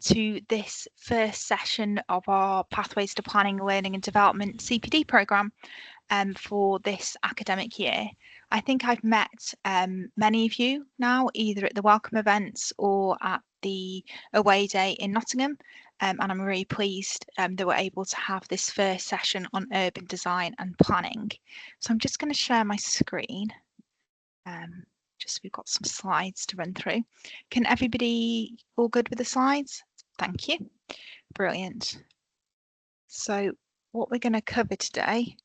to this first session of our Pathways to Planning, Learning and Development CPD programme for this academic year. I think I've met many of you now, either at the welcome events or at the away day in Nottingham, and I'm really pleased that we're able to have this first session on urban design and planning. So I'm just going to share my screen. Just we've got some slides to run through. Can everybody all good with the slides? Thank you. Brilliant. So what we're going to cover today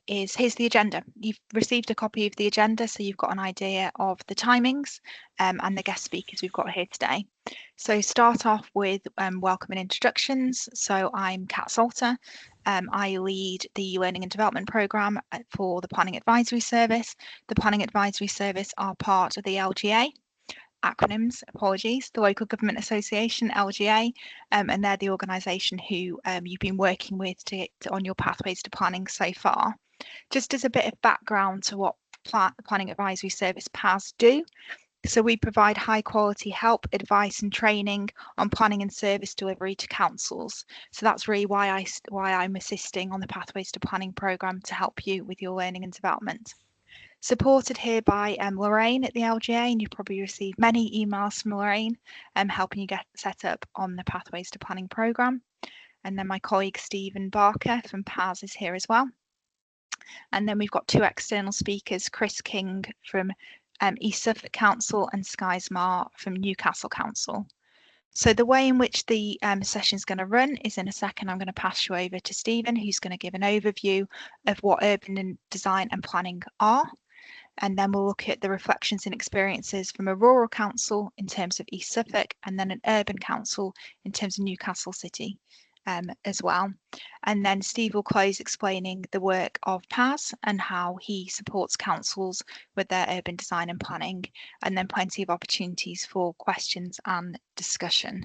is here's the agenda. You've received a copy of the agenda, so you've got an idea of the timings and the guest speakers we've got here today. So start off with welcome and introductions. So I'm Kat Salter. I lead the Learning and Development Programme for the Planning Advisory Service. The Planning Advisory Service are part of the LGA. Acronyms, apologies, the Local Government Association, LGA, and they're the organisation who you've been working with on your pathways to planning so far. Just as a bit of background to what the Planning Advisory Service PAS do. So we provide high quality help, advice and training on planning and service delivery to councils. So that's really why I'm assisting on the Pathways to Planning programme to help you with your learning and development. Supported here by Lorraine at the LGA, and you've probably received many emails from Lorraine helping you get set up on the Pathways to Planning programme. And then my colleague Stephen Barker from PAS is here as well. And then we've got two external speakers, Chris King from East Suffolk Council and Sky Smart from Newcastle Council. So the way in which the session is going to run is in a second I'm going to pass you over to Stephen, who's going to give an overview of what urban design and planning are. And then we'll look at the reflections and experiences from a rural council in terms of East Suffolk, and then an urban council in terms of Newcastle City as well. And then Steve will close explaining the work of PAS and how he supports councils with their urban design and planning, and then plenty of opportunities for questions and discussion.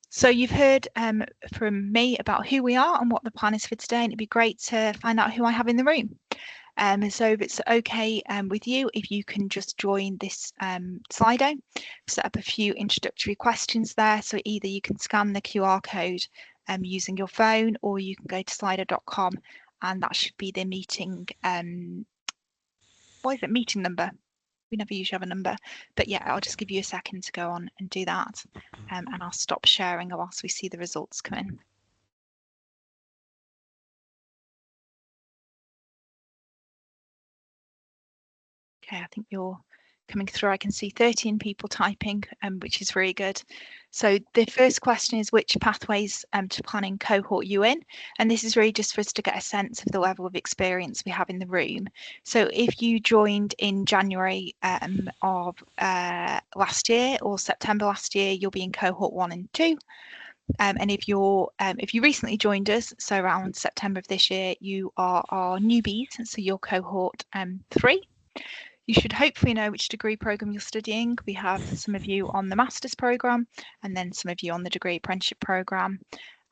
So you've heard from me about who we are and what the plan is for today, and it'd be great to find out who I have in the room. So if it's okay with you, if you can just join this Slido, set up a few introductory questions there. So either you can scan the QR code using your phone, or you can go to slido.com and that should be the meeting, what is it, meeting number? We never usually have a number, but yeah, I'll just give you a second to go on and do that, and I'll stop sharing whilst we see the results come in. Okay, I think you're coming through. I can see 13 people typing, which is really good. So the first question is, which pathways to planning cohort you in? And this is really just for us to get a sense of the level of experience we have in the room. So if you joined in January of last year or September last year, you'll be in cohort 1 and 2. And if you recently joined us, so around September of this year, you are our newbies, so you're cohort 3. You should hopefully know which degree programme you're studying. We have some of you on the master's programme, and then some of you on the degree apprenticeship programme.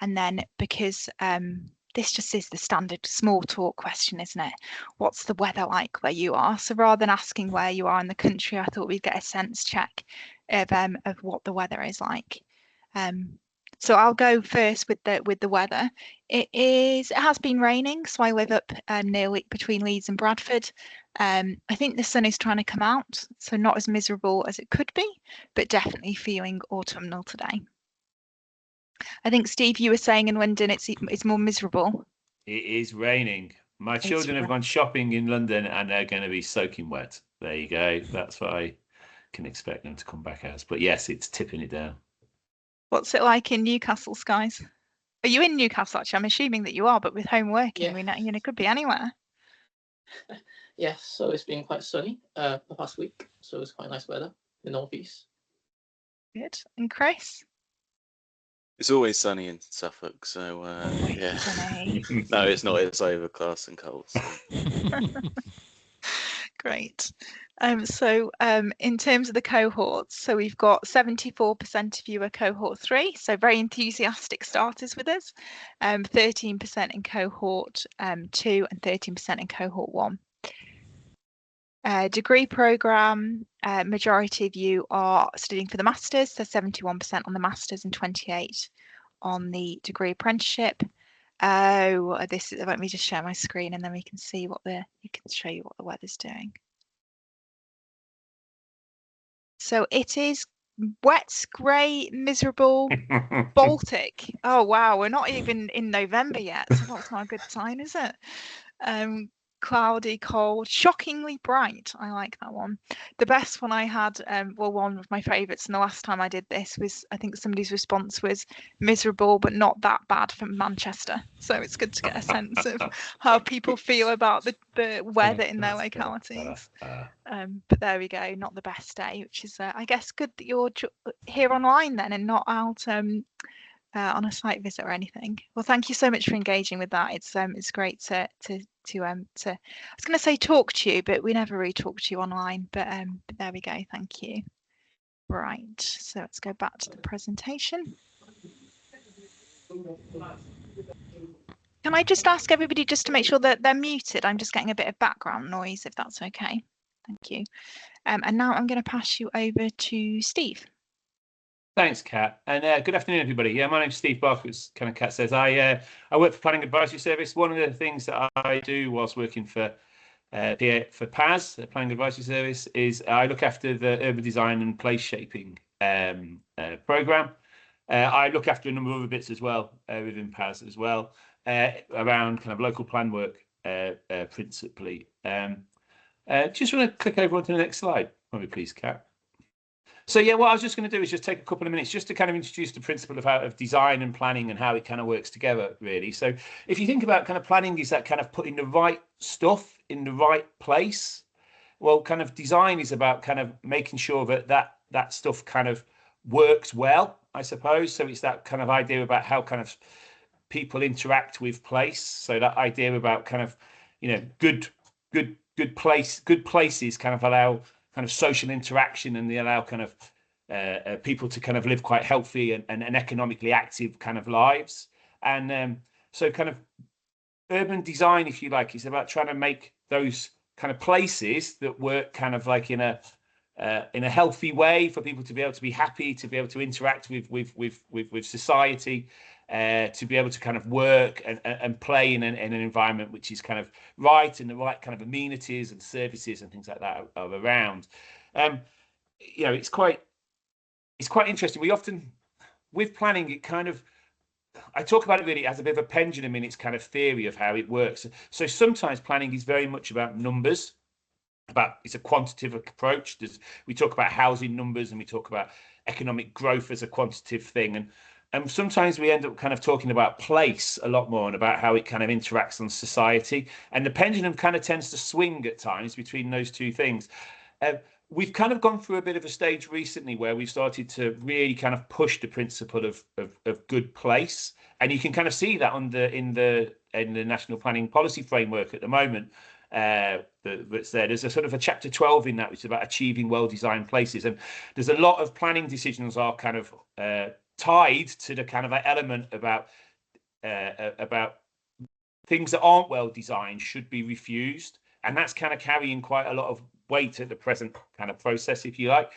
And then because this just is the standard small talk question, isn't it? What's the weather like where you are? So rather than asking where you are in the country, I thought we'd get a sense check of what the weather is like. So I'll go first with the weather. It has been raining, so I live up between Leeds and Bradford. I think the sun is trying to come out, so not as miserable as it could be, but definitely feeling autumnal today. I think Steve, you were saying in London it's more miserable. It is raining. My children have gone shopping in London and they're going to be soaking wet. There you go. That's what I can expect them to come back as. But yes, it's tipping it down. What's it like in Newcastle skies? Are you in Newcastle actually? I'm assuming that you are, but with home working, Yeah. we know, it could be anywhere. Yes, so it's been quite sunny the past week, so it's quite nice weather in the northeast. Good. And Chris? It's always sunny in Suffolk, so yeah. No, it's not. It's overcast and cold. So. Great. So in terms of the cohorts, so we've got 74% of you are cohort 3, so very enthusiastic starters with us, 13% in cohort 2 and 13% in cohort 1. Degree programme, majority of you are studying for the Masters, so 71% on the Masters and 28 on the degree apprenticeship. Let me just share my screen and then we can see you can show you what the weather's doing. So it is wet, grey, miserable, Baltic. Oh wow, we're not even in November yet, so that's not a good sign, is it? Cloudy, cold, shockingly bright. I like that one. The best one I had, well, one of my favourites, and the last time I did this was, I think somebody's response was miserable, but not that bad from Manchester. So it's good to get a sense of how people feel about the weather in their localities. But there we go, not the best day, which is, I guess, good that you're here online then and not out on a site visit or anything. Well, thank you so much for engaging with that. It's great to I was going to say talk to you, but we never really talk to you online. But there we go. Thank you. Right. So let's go back to the presentation. Can I just ask everybody just to make sure that they're muted? I'm just getting a bit of background noise, if that's okay. Thank you. And now I'm going to pass you over to Steve. Thanks, Kat, and good afternoon, everybody. Yeah, my name's Steve Barker, as kind of Kat says. I work for Planning Advisory Service. One of the things that I do whilst working for PAS, the Planning Advisory Service, is I look after the urban design and place shaping programme. I look after a number of other bits as well within PAS as well, around kind of local plan work principally. Just want to click over onto the next slide, please, Kat. So yeah, what I was just going to do is just take a couple of minutes just to kind of introduce the principle of design and planning and how it kind of works together, really. So if you think about kind of planning is that kind of putting the right stuff in the right place. Well, kind of design is about kind of making sure that stuff kind of works well, I suppose. So it's that kind of idea about how kind of people interact with place. So that idea about kind of, you know, good places kind of allow kind of social interaction, and they allow kind of people to kind of live quite healthy and economically active kind of lives. And so kind of urban design, if you like, is about trying to make those kind of places that work kind of like in a healthy way for people to be able to be happy, to be able to interact with society, to be able to kind of work and play in an environment which is kind of right, and the right kind of amenities and services and things like that are around. You know, it's quite interesting. We often, with planning, it kind of, I talk about it really as a bit of a pendulum in its kind of theory of how it works. So sometimes planning is very much about numbers. It's a quantitative approach. We talk about housing numbers and we talk about economic growth as a quantitative thing, and sometimes we end up kind of talking about place a lot more and about how it kind of interacts on society, and the pendulum kind of tends to swing at times between those two things. We've kind of gone through a bit of a stage recently where we've started to really kind of push the principle of good place, and you can kind of see that in the National Planning Policy Framework at the moment. That's there. There's a sort of a chapter 12 in that, which is about achieving well-designed places, and there's a lot of planning decisions are kind of tied to the kind of element about things that aren't well designed should be refused, and that's kind of carrying quite a lot of weight at the present kind of process, if you like.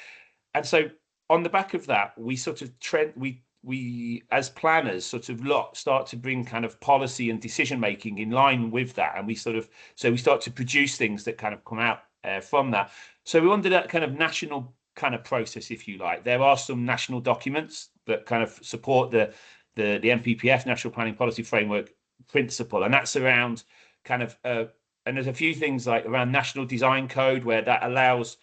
And so on the back of that, we sort of we as planners sort of start to bring kind of policy and decision making in line with that, and we start to produce things that kind of come out from that. So we're under that kind of national kind of process, if you like. There are some national documents that kind of support the NPPF, National Planning Policy Framework principle, and that's around kind of and there's a few things like around National Design Code, where that allows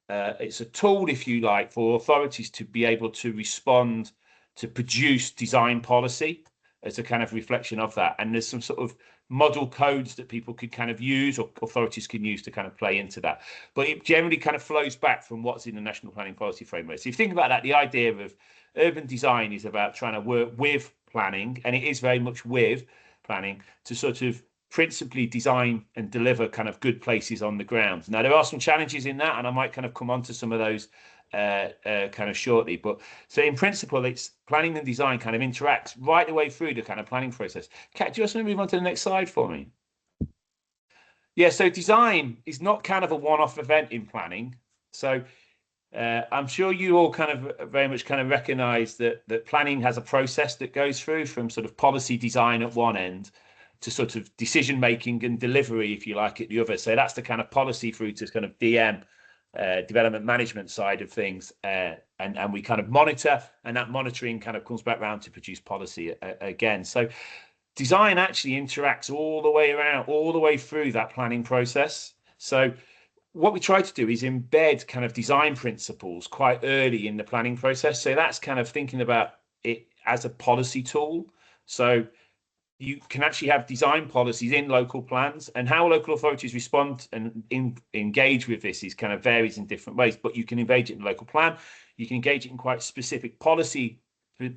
it's a tool, if you like, for authorities to be able to respond to produce design policy as a kind of reflection of that. And there's some sort of model codes that people could kind of use, or authorities can use to kind of play into that. But it generally kind of flows back from what's in the National Planning Policy Framework. So if you think about that, the idea of urban design is about trying to work with planning, and it is very much with planning, to sort of principally design and deliver kind of good places on the ground. Now, there are some challenges in that, and I might kind of come on to some of those kind of shortly. But so in principle, it's planning and design kind of interacts right the way through the kind of planning process. Kat, do you just want to move on to the next slide for me? Yeah, so design is not kind of a one-off event in planning. So I'm sure you all kind of very much kind of recognise that planning has a process that goes through from sort of policy design at one end to sort of decision making and delivery, if you like, at the other. So that's the kind of policy through to kind of DM, development management side of things, and we kind of monitor, and that monitoring kind of comes back around to produce policy again. So design actually interacts all the way around, all the way through that planning process. So what we try to do is embed kind of design principles quite early in the planning process. So that's kind of thinking about it as a policy tool. So you can actually have design policies in local plans, and how local authorities respond and engage with this is kind of varies in different ways, but you can engage it in the local plan. You can engage it in quite specific policy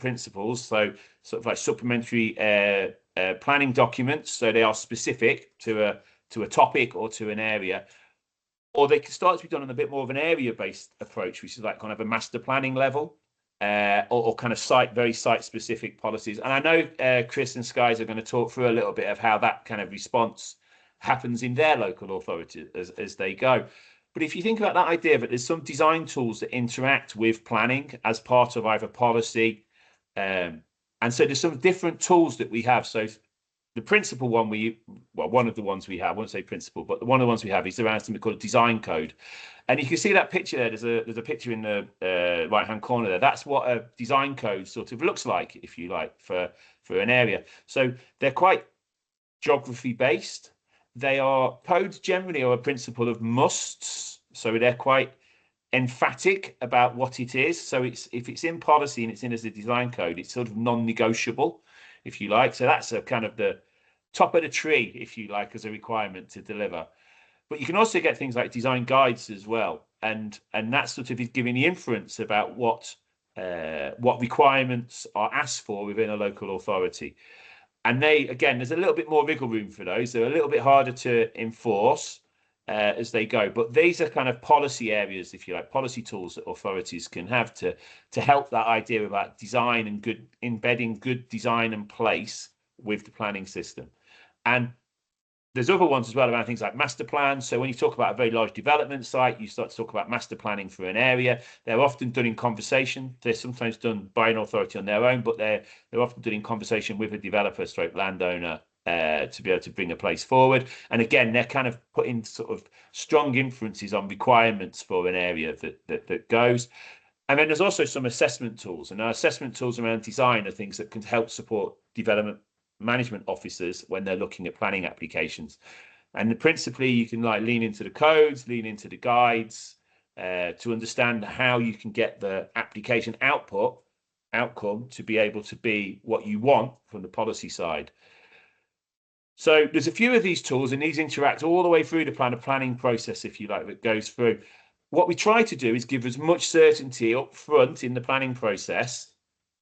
principles. So sort of like supplementary planning documents. So they are specific to a topic or to an area. Or they can start to be done on a bit more of an area-based approach, which is like kind of a master planning level, or kind of very site-specific policies. And I know Chris and Skies are going to talk through a little bit of how that kind of response happens in their local authority as they go. But if you think about that idea that there's some design tools that interact with planning as part of either policy, and so there's some different tools that we have. So the principal one one of the ones we have, I won't say principal, but one of the ones we have is around something called a design code. And you can see that picture there. There's a picture in the right-hand corner there. That's what a design code sort of looks like, if you like, for an area. So they're quite geography-based. They are codes generally are a principle of musts. So they're quite emphatic about what it is. So if it's in policy and it's in as a design code, it's sort of non-negotiable, if you like. So that's a kind of the top of the tree, if you like, as a requirement to deliver. But you can also get things like design guides as well, and that sort of is giving the inference about what requirements are asked for within a local authority. And there's a little bit more wiggle room for those. They're a little bit harder to enforce as they go. But these are kind of policy areas, if you like, policy tools that authorities can have to help that idea about design and embedding good design and place with the planning system. And there's other ones as well around things like master plans. So when you talk about a very large development site, you start to talk about master planning for an area. They're often done in conversation. They're sometimes done by an authority on their own, but they're often done in conversation with a developer / landowner to be able to bring a place forward. And again, they're kind of putting sort of strong influences on requirements for an area that goes. And then there's also some assessment tools, and our assessment tools around design are things that can help support development management officers when they're looking at planning applications. And principally, you can like lean into the codes, lean into the guides to understand how you can get the application outcome to be able to be what you want from the policy side. So there's a few of these tools, and these interact all the way through the planning process, if you like, that goes through. What we try to do is give as much certainty up front in the planning process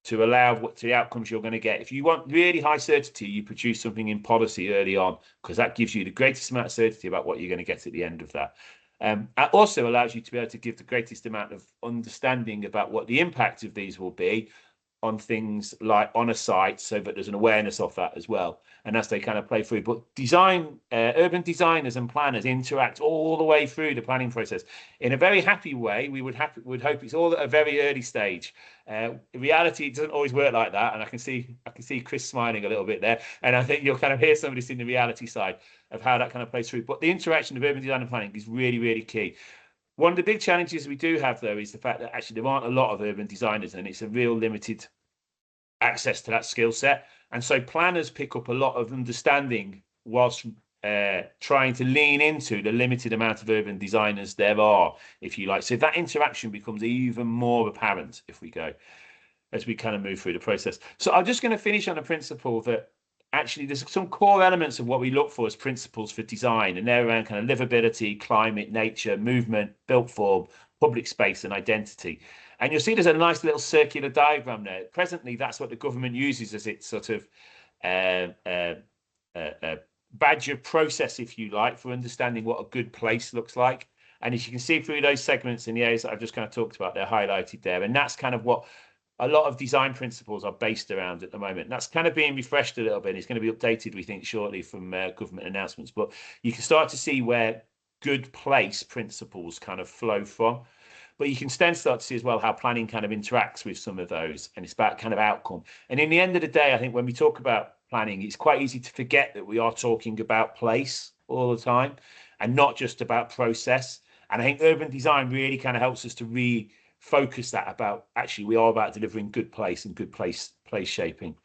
to allow what the outcomes you're going to get. If you want really high certainty, you produce something in policy early on, because that gives you the greatest amount of certainty about what you're going to get at the end of that. It also allows you to be able to give the greatest amount of understanding about what the impact of these will be on things like on a site, so that there's an awareness of that as well. And as they kind of play through, but urban designers and planners interact all the way through the planning process in a very happy way. We would hope it's all at a very early stage. In reality, it doesn't always work like that, and I can see Chris smiling a little bit there, and I think you'll kind of hear some of this in the reality side of how that kind of plays through. But the interaction of urban design and planning is really, really key. One of the big challenges we do have, though, is the fact that actually there aren't a lot of urban designers, and it's a real limited access to that skill set. And so planners pick up a lot of understanding whilst trying to lean into the limited amount of urban designers there are, if you like. So that interaction becomes even more apparent as we kind of move through the process. So I'm just going to finish on a principle that actually there's some core elements of what we look for as principles for design, and they're around kind of livability, climate, nature, movement, built form, public space, and identity. And you'll see there's a nice little circular diagram there. Presently, that's what the government uses as its sort of badge of process, if you like, for understanding what a good place looks like. And as you can see through those segments in the areas that I've just kind of talked about, they're highlighted there. And that's kind of what a lot of design principles are based around at the moment. And that's kind of being refreshed a little bit. It's going to be updated, we think, shortly from government announcements. But you can start to see where good place principles kind of flow from. But you can then start to see as well how planning kind of interacts with some of those, and it's about kind of outcome. And in the end of the day, I think when we talk about planning, it's quite easy to forget that we are talking about place all the time and not just about process. And I think urban design really kind of helps us to refocus that about actually we are about delivering good place and good place shaping.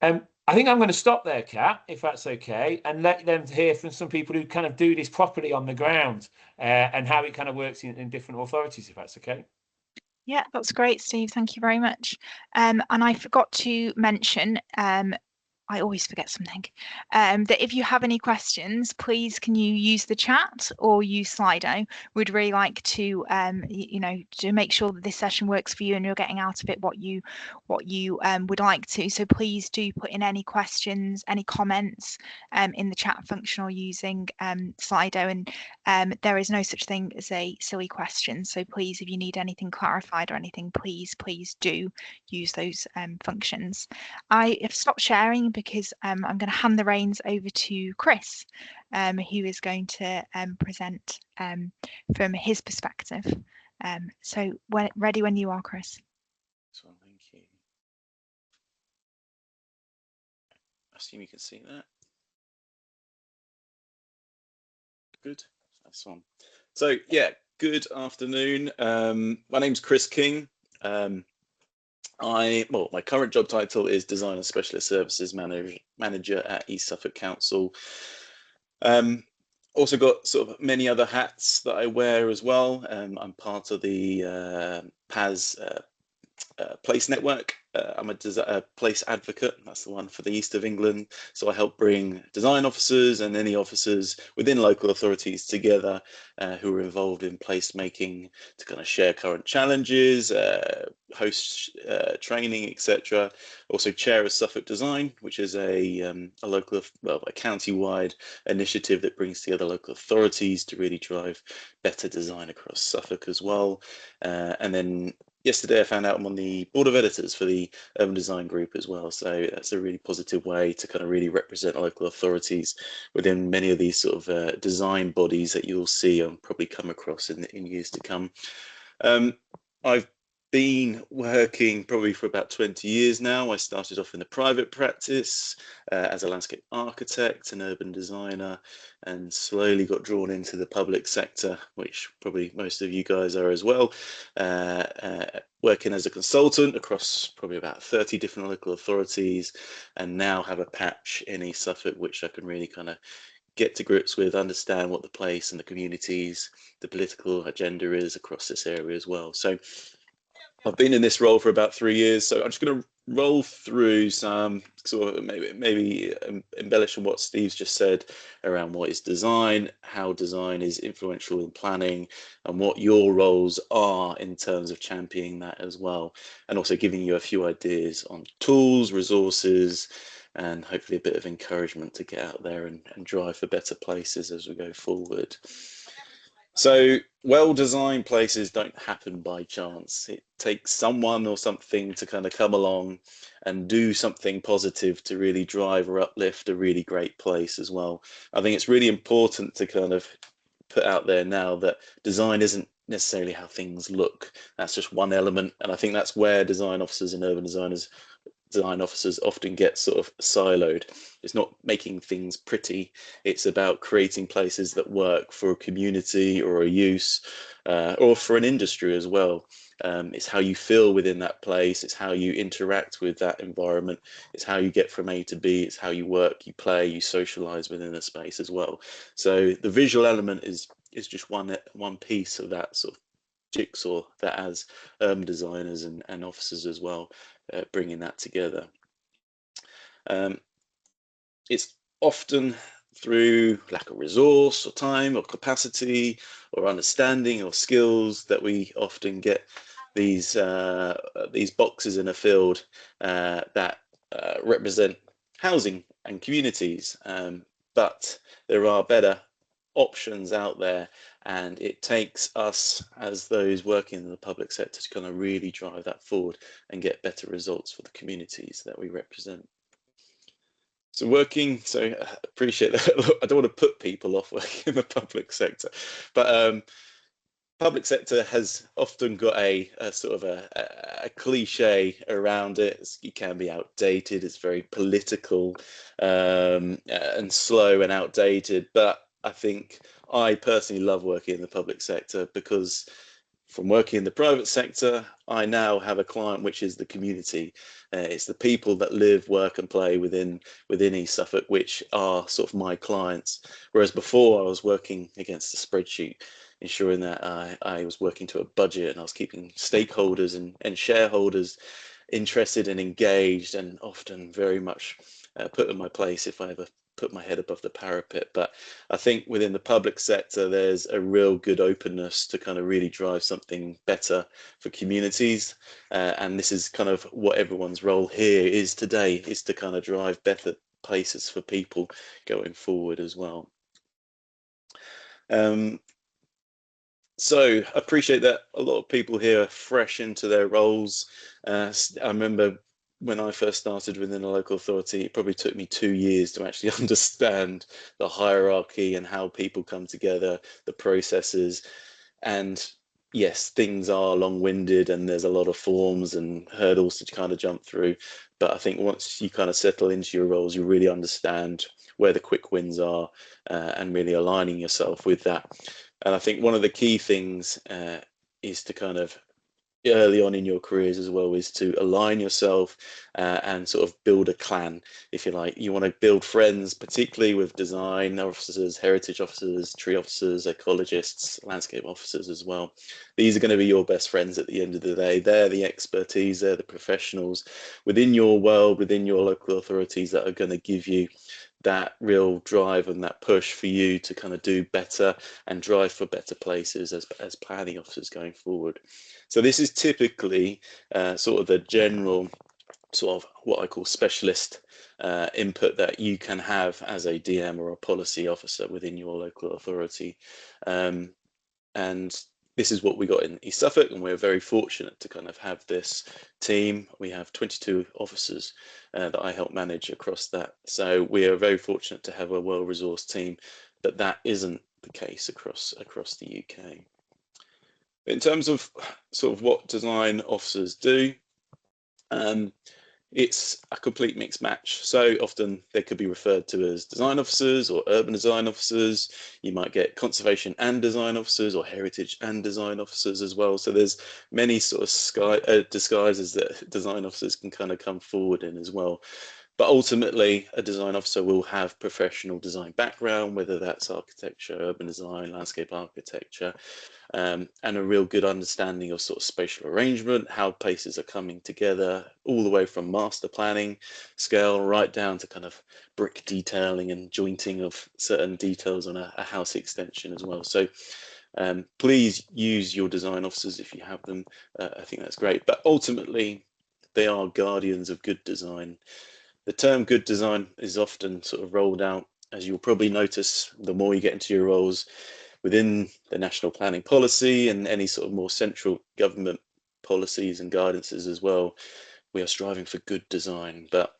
I think I'm going to stop there, Kat, if that's okay, and let them hear from some people who kind of do this properly on the ground and how it kind of works in different authorities, if that's okay. Yeah, that's great, Steve. Thank you very much. And I forgot to mention, I always forget something, that if you have any questions, please can you use the chat or use Slido. We'd really like to, to make sure that this session works for you and you're getting out of it what you would like to. So please do put in any questions, any comments in the chat function or using Slido. And there is no such thing as a silly question. So please, if you need anything clarified or anything, please do use those functions. I have stopped sharing because I'm going to hand the reins over to Chris, who is going to present from his perspective. So ready when you are, Chris. So thank you. I assume you can see that. Good. That's on. So yeah, good afternoon. My name's Chris King. My current job title is Design and Specialist Services Manager at East Suffolk Council. Also got sort of many other hats that I wear as well. I'm part of the PAS Place Network. I'm a place advocate, that's the one for the East of England. So I help bring design officers and any officers within local authorities together who are involved in placemaking to kind of share current challenges, host training, etc. Also chair of Suffolk Design, which is a county-wide initiative that brings together local authorities to really drive better design across Suffolk as well. And then yesterday I found out I'm on the board of editors for the Urban Design Group as well. So that's a really positive way to kind of really represent local authorities within many of these sort of design bodies that you'll see and probably come across in years to come. I've been working probably for about 20 years now. I started off in the private practice as a landscape architect and urban designer, and slowly got drawn into the public sector, which probably most of you guys are as well, working as a consultant across probably about 30 different local authorities, and now have a patch in East Suffolk, which I can really kind of get to grips with, understand what the place and the communities, the political agenda is across this area as well. So I've been in this role for about 3 years, so I'm just going to roll through some sort of maybe embellish on what Steve's just said around what is design, how design is influential in planning, and what your roles are in terms of championing that as well, and also giving you a few ideas on tools, resources, and hopefully a bit of encouragement to get out there and drive for better places as we go forward. So well-designed places don't happen by chance. It takes someone or something to kind of come along and do something positive to really drive or uplift a really great place as well. I think it's really important to kind of put out there now that design isn't necessarily how things look. That's just one element. And I think that's where design officers and urban design officers often get sort of siloed. It's not making things pretty, it's about creating places that work for a community or a use or for an industry as well. It's how you feel within that place, it's how you interact with that environment, it's how you get from A to B, it's how you work, you play, you socialize within a space as well. So the visual element is just one piece of that sort of jigsaw that as designers and officers as well, bringing that together. It's often through lack of resource or time or capacity or understanding or skills that we often get these boxes in a field that represent housing and communities, but there are better options out there And it takes us as those working in the public sector to kind of really drive that forward and get better results for the communities that we represent. So I appreciate that. I don't want to put people off working in the public sector, but public sector has often got a sort of a cliche around it. It can be outdated. It's very political and slow and outdated. But I think I personally love working in the public sector because from working in the private sector, I now have a client which is the community. It's the people that live, work and play within East Suffolk, which are sort of my clients. Whereas before I was working against a spreadsheet, ensuring that I was working to a budget and I was keeping stakeholders and shareholders interested and engaged, and often very much put in my place if I ever put my head above the parapet. But I think within the public sector, there's a real good openness to kind of really drive something better for communities. And this is kind of what everyone's role here is today, is to kind of drive better places for people going forward as well. So I appreciate that a lot of people here are fresh into their roles. I remember when I first started within a local authority, it probably took me 2 years to actually understand the hierarchy and how people come together, the processes. And yes, things are long-winded and there's a lot of forms and hurdles to kind of jump through. But I think once you kind of settle into your roles, you really understand where the quick wins are and really aligning yourself with that. And I think one of the key things is to kind of early on in your careers as well, is to align yourself and sort of build a clan, if you like. You want to build friends, particularly with design officers, heritage officers, tree officers, ecologists, landscape officers as well. These are going to be your best friends at the end of the day. They're the expertise, they're the professionals within your world, within your local authorities, that are going to give you that real drive and that push for you to kind of do better and drive for better places as planning officers going forward. So this is typically sort of the general sort of what I call specialist input that you can have as a DM or a policy officer within your local authority. And this is what we got in East Suffolk, and we're very fortunate to kind of have this team. We have 22 officers that I help manage across that. So we are very fortunate to have a well-resourced team, but that isn't the case across the UK. In terms of sort of what design officers do, it's a complete mixed match. So often they could be referred to as design officers or urban design officers. You might get conservation and design officers or heritage and design officers as well. So there's many sort of disguises that design officers can kind of come forward in as well. But ultimately, a design officer will have professional design background, whether that's architecture, urban design, landscape architecture, and a real good understanding of sort of spatial arrangement, how places are coming together, all the way from master planning scale right down to kind of brick detailing and jointing of certain details on a house extension as well. So please use your design officers if you have them. I think that's great. But ultimately, they are guardians of good design. The term good design is often sort of rolled out, as you'll probably notice, the more you get into your roles within the national planning policy and any sort of more central government policies and guidances as well. We are striving for good design, but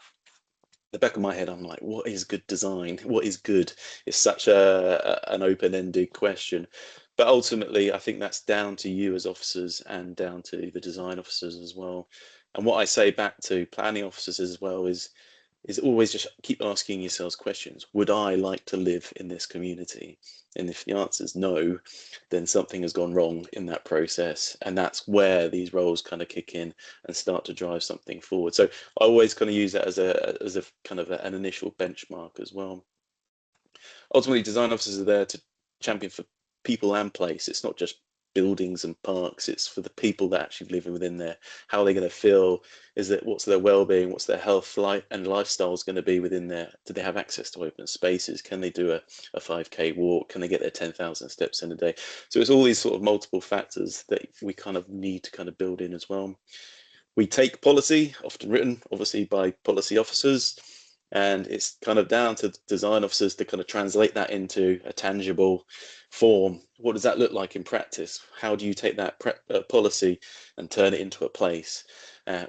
the back of my head, I'm like, what is good design? What is good? It's such an open-ended question. But ultimately, I think that's down to you as officers and down to the design officers as well. And what I say back to planning officers as well is always just keep asking yourselves questions. Would I like to live in this community? And if the answer is no, then something has gone wrong in that process. And that's where these roles kind of kick in and start to drive something forward. So I always kind of use that as a kind of an initial benchmark as well. Ultimately, design officers are there to champion for people and place. It's not just buildings and parks, it's for the people that actually live within there. How are they going to feel? What's their well-being? What's their health, life and lifestyle is going to be within there? Do they have access to open spaces? Can they do a 5k walk? Can they get their 10,000 steps in a day? So it's all these sort of multiple factors that we kind of need to kind of build in as well. We take policy, often written obviously by policy officers, And it's kind of down to design officers to kind of translate that into a tangible form. What does that look like in practice? How do you take that policy and turn it into a place,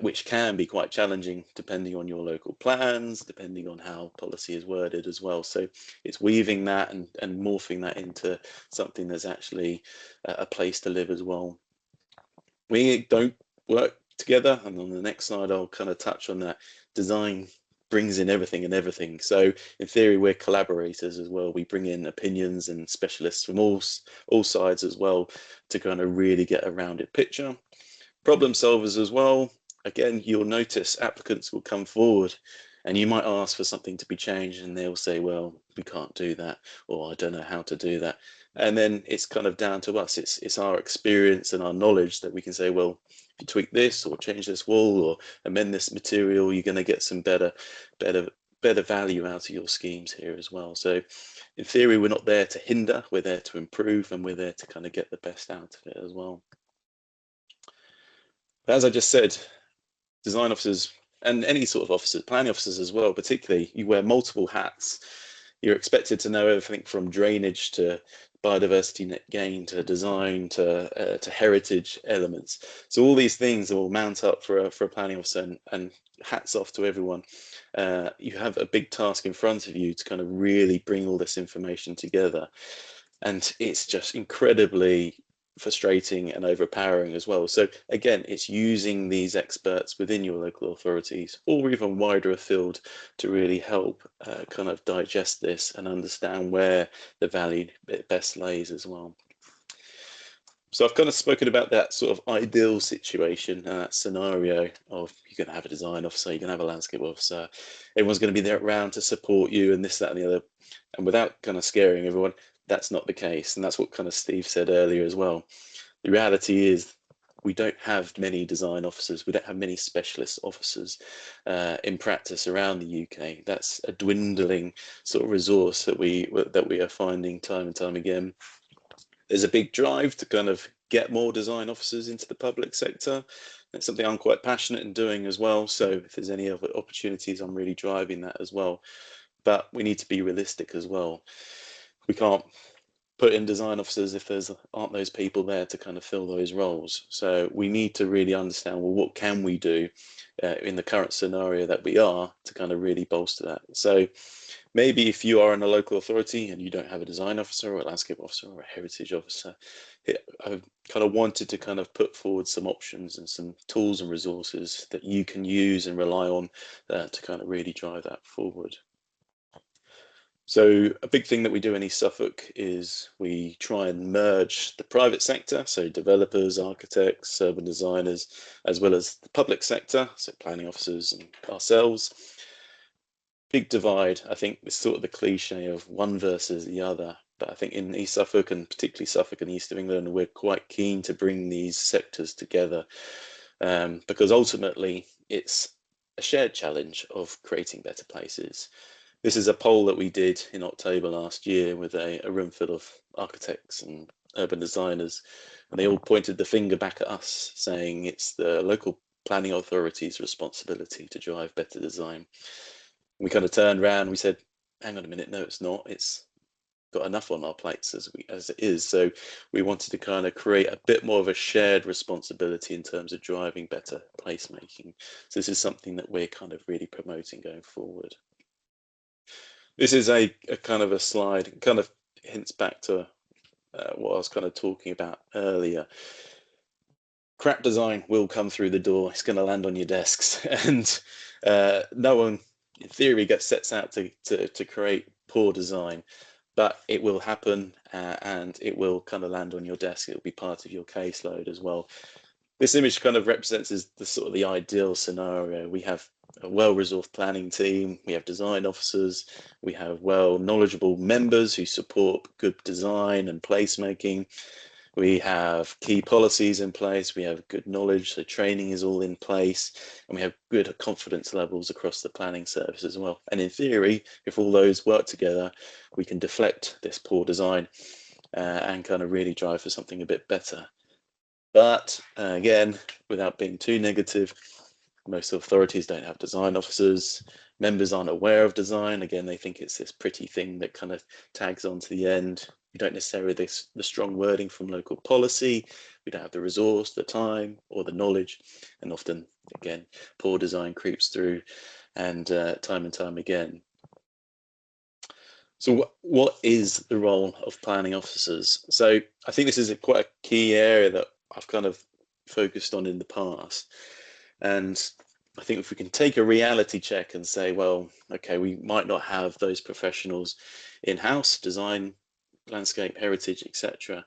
which can be quite challenging depending on your local plans, depending on how policy is worded as well. So it's weaving that and morphing that into something that's actually a place to live as well. We don't work together, and on the next slide I'll kind of touch on that. Design brings in everything and everything. So in theory, we're collaborators as well. We bring in opinions and specialists from all sides as well to kind of really get a rounded picture. Problem solvers as well. Again, you'll notice applicants will come forward and you might ask for something to be changed and they'll say, well, we can't do that, or I don't know how to do that. And then it's kind of down to us. It's our experience and our knowledge that we can say, well, if you tweak this or change this wall or amend this material, you're going to get some better value out of your schemes here as well. So in theory, we're not there to hinder, we're there to improve, and we're there to kind of get the best out of it as well. But as I just said, design officers and any sort of officers, planning officers as well, particularly, you wear multiple hats. You're expected to know everything from drainage to biodiversity net gain to design to heritage elements. So all these things will mount up for a planning officer, and hats off to everyone. You have a big task in front of you to kind of really bring all this information together, and it's just incredibly frustrating and overpowering as well. So again, it's using these experts within your local authorities or even wider afield to really help kind of digest this and understand where the value best lays as well. So I've kind of spoken about that sort of ideal situation, that scenario of you're going to have a design officer, you're going to have a landscape officer, everyone's going to be there around to support you and this, that, and the other. And without kind of scaring everyone, that's not the case. And that's what kind of Steve said earlier as well. The reality is we don't have many design officers. We don't have many specialist officers in practice around the UK. That's a dwindling sort of resource that we are finding time and time again. There's a big drive to kind of get more design officers into the public sector. It's something I'm quite passionate in doing as well. So if there's any other opportunities, I'm really driving that as well. But we need to be realistic as well. We can't put in design officers if aren't those people there to kind of fill those roles. So we need to really understand, well, what can we do in the current scenario that we are to kind of really bolster that. So maybe if you are in a local authority and you don't have a design officer or a landscape officer or a heritage officer, I've kind of wanted to kind of put forward some options and some tools and resources that you can use and rely on to kind of really drive that forward. So a big thing that we do in East Suffolk is we try and merge the private sector, so developers, architects, urban designers, as well as the public sector, so planning officers and ourselves. Big divide. I think it's sort of the cliche of one versus the other, but I think in East Suffolk and particularly Suffolk and East of England, we're quite keen to bring these sectors together because ultimately it's a shared challenge of creating better places. This is a poll that we did in October last year with a room full of architects and urban designers, and they all pointed the finger back at us saying it's the local planning authority's responsibility to drive better design. We kind of turned around and we said, hang on a minute, no, it's not. It's got enough on our plates as it is. So we wanted to kind of create a bit more of a shared responsibility in terms of driving better placemaking. So this is something that we're kind of really promoting going forward. This is a kind of a slide, it kind of hints back to what I was kind of talking about earlier. Crap design will come through the door. It's going to land on your desks, and no one, in theory, sets out to create poor design, but it will happen, and it will kind of land on your desk. It will be part of your caseload as well. This image kind of represents the sort of the ideal scenario. We have a well-resourced planning team, we have design officers, we have knowledgeable members who support good design and placemaking. We have key policies in place, we have good knowledge, so training is all in place, and we have good confidence levels across the planning service as well. And in theory, if all those work together, we can deflect this poor design and kind of really drive for something a bit better. But again, without being too negative, most authorities don't have design officers. members aren't aware of design. Again, they think it's this pretty thing that kind of tags on to the end. We don't necessarily have the strong wording from local policy. We don't have the resource, the time, or the knowledge. And often, again, poor design creeps through, and time again. So what is the role of planning officers? So I think this is quite a key area that I've kind of focused on in the past. And I think if we can take a reality check and say, well, okay, we might not have those professionals in-house, design, landscape, heritage, etc.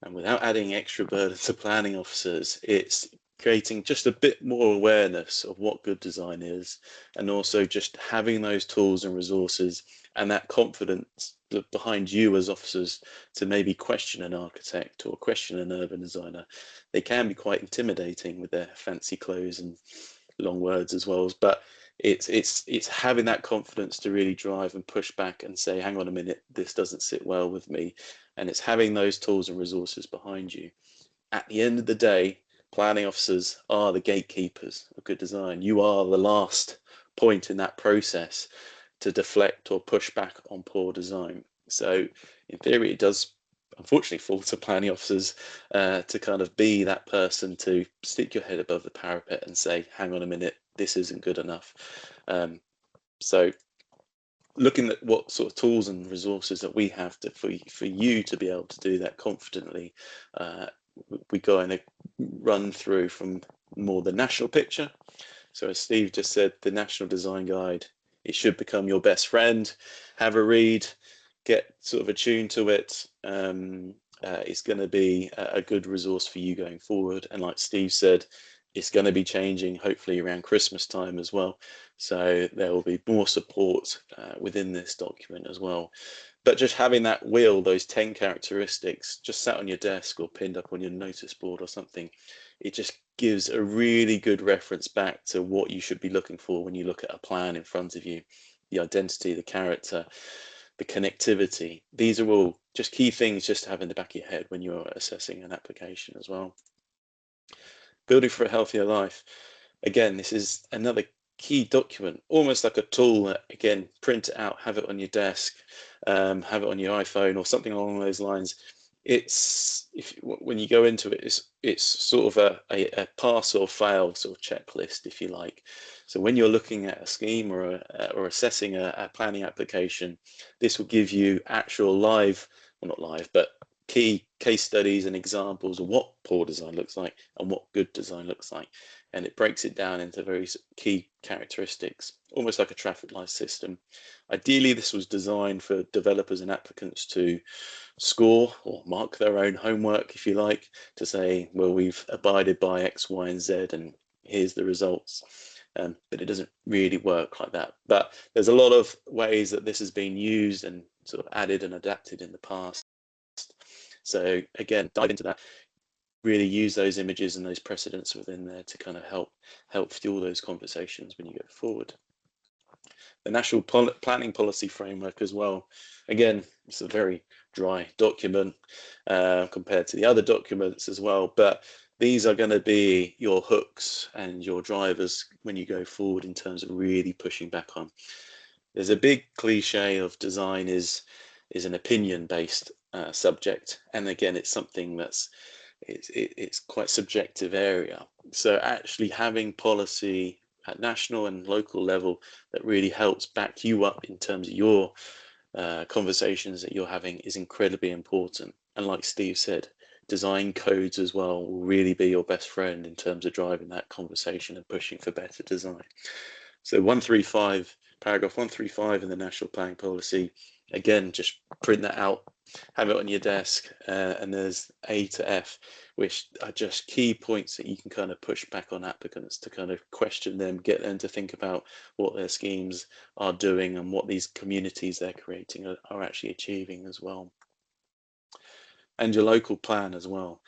And without adding extra burden to planning officers, it's creating just a bit more awareness of what good design is, and also just having those tools and resources and that confidence behind you as officers to maybe question an architect or question an urban designer. They can be quite intimidating with their fancy clothes and long words as well, but it's having that confidence to really drive and push back and say, hang on a minute, this doesn't sit well with me. And it's having those tools and resources behind you. At the end of the day, planning officers are the gatekeepers of good design. You are the last point in that process to deflect or push back on poor design. So in theory, it does unfortunately fall to planning officers to kind of be that person to stick your head above the parapet and say, hang on a minute, this isn't good enough. So looking at what sort of tools and resources that we have for you to be able to do that confidently, we go in a run through from more the national picture. So as Steve just said, the National Design Guide, it should become your best friend. Have a read, get sort of attuned to it. It's going to be a good resource for you going forward. And like Steve said, it's going to be changing hopefully around Christmas time as well. So there will be more support within this document as well. But just having that wheel, those 10 characteristics, just sat on your desk or pinned up on your notice board or something, it just gives a really good reference back to what you should be looking for when you look at a plan in front of you. The identity, the character, the connectivity. These are all just key things just to have in the back of your head when you're assessing an application as well. Building for a healthier life. Again, this is another key document, almost like a tool that, again, print it out, have it on your desk, have it on your iPhone or something along those lines. It's when you go into it, it's sort of a pass or fail sort of checklist, if you like. So when you're looking at a scheme or assessing a planning application, this will give you actual live, well, not live, but key case studies and examples of what poor design looks like and what good design looks like. And it breaks it down into very key characteristics, almost like a traffic light system. Ideally, this was designed for developers and applicants to score or mark their own homework, if you like, to say, well, we've abided by X, Y, and Z, and here's the results. But it doesn't really work like that. But there's a lot of ways that this has been used and sort of added and adapted in the past. So again, dive into that, really use those images and those precedents within there to kind of help fuel those conversations when you go forward. The National Planning Policy Framework as well. Again, it's a very dry document compared to the other documents as well, but these are going to be your hooks and your drivers when you go forward in terms of really pushing back on. There's a big cliche of design is an opinion-based subject, and again, it's something that's it's quite subjective area. So actually having policy at national and local level that really helps back you up in terms of your conversations that you're having is incredibly important. And like Steve said, design codes as well will really be your best friend in terms of driving that conversation and pushing for better design. So 135, paragraph 135 in the National Planning Policy, again, just print that out, have it on your desk, and there's A to F, which are just key points that you can kind of push back on applicants to kind of question them, get them to think about what their schemes are doing and what these communities they're creating are actually achieving as well. And your local plan as well.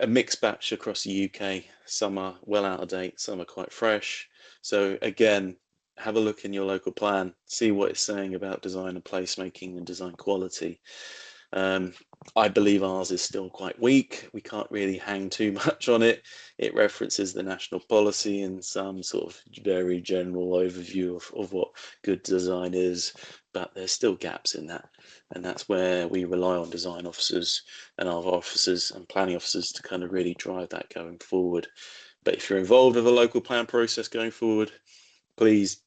A mixed batch across the UK, some are well out of date, some are quite fresh. So again, have a look in your local plan, see what it's saying about design and placemaking and design quality. I believe ours is still quite weak. We can't really hang too much on it. It references the national policy and some sort of very general overview of what good design is, but there's still gaps in that. And that's where we rely on design officers and our officers and planning officers to kind of really drive that going forward. But if you're involved with a local plan process going forward, please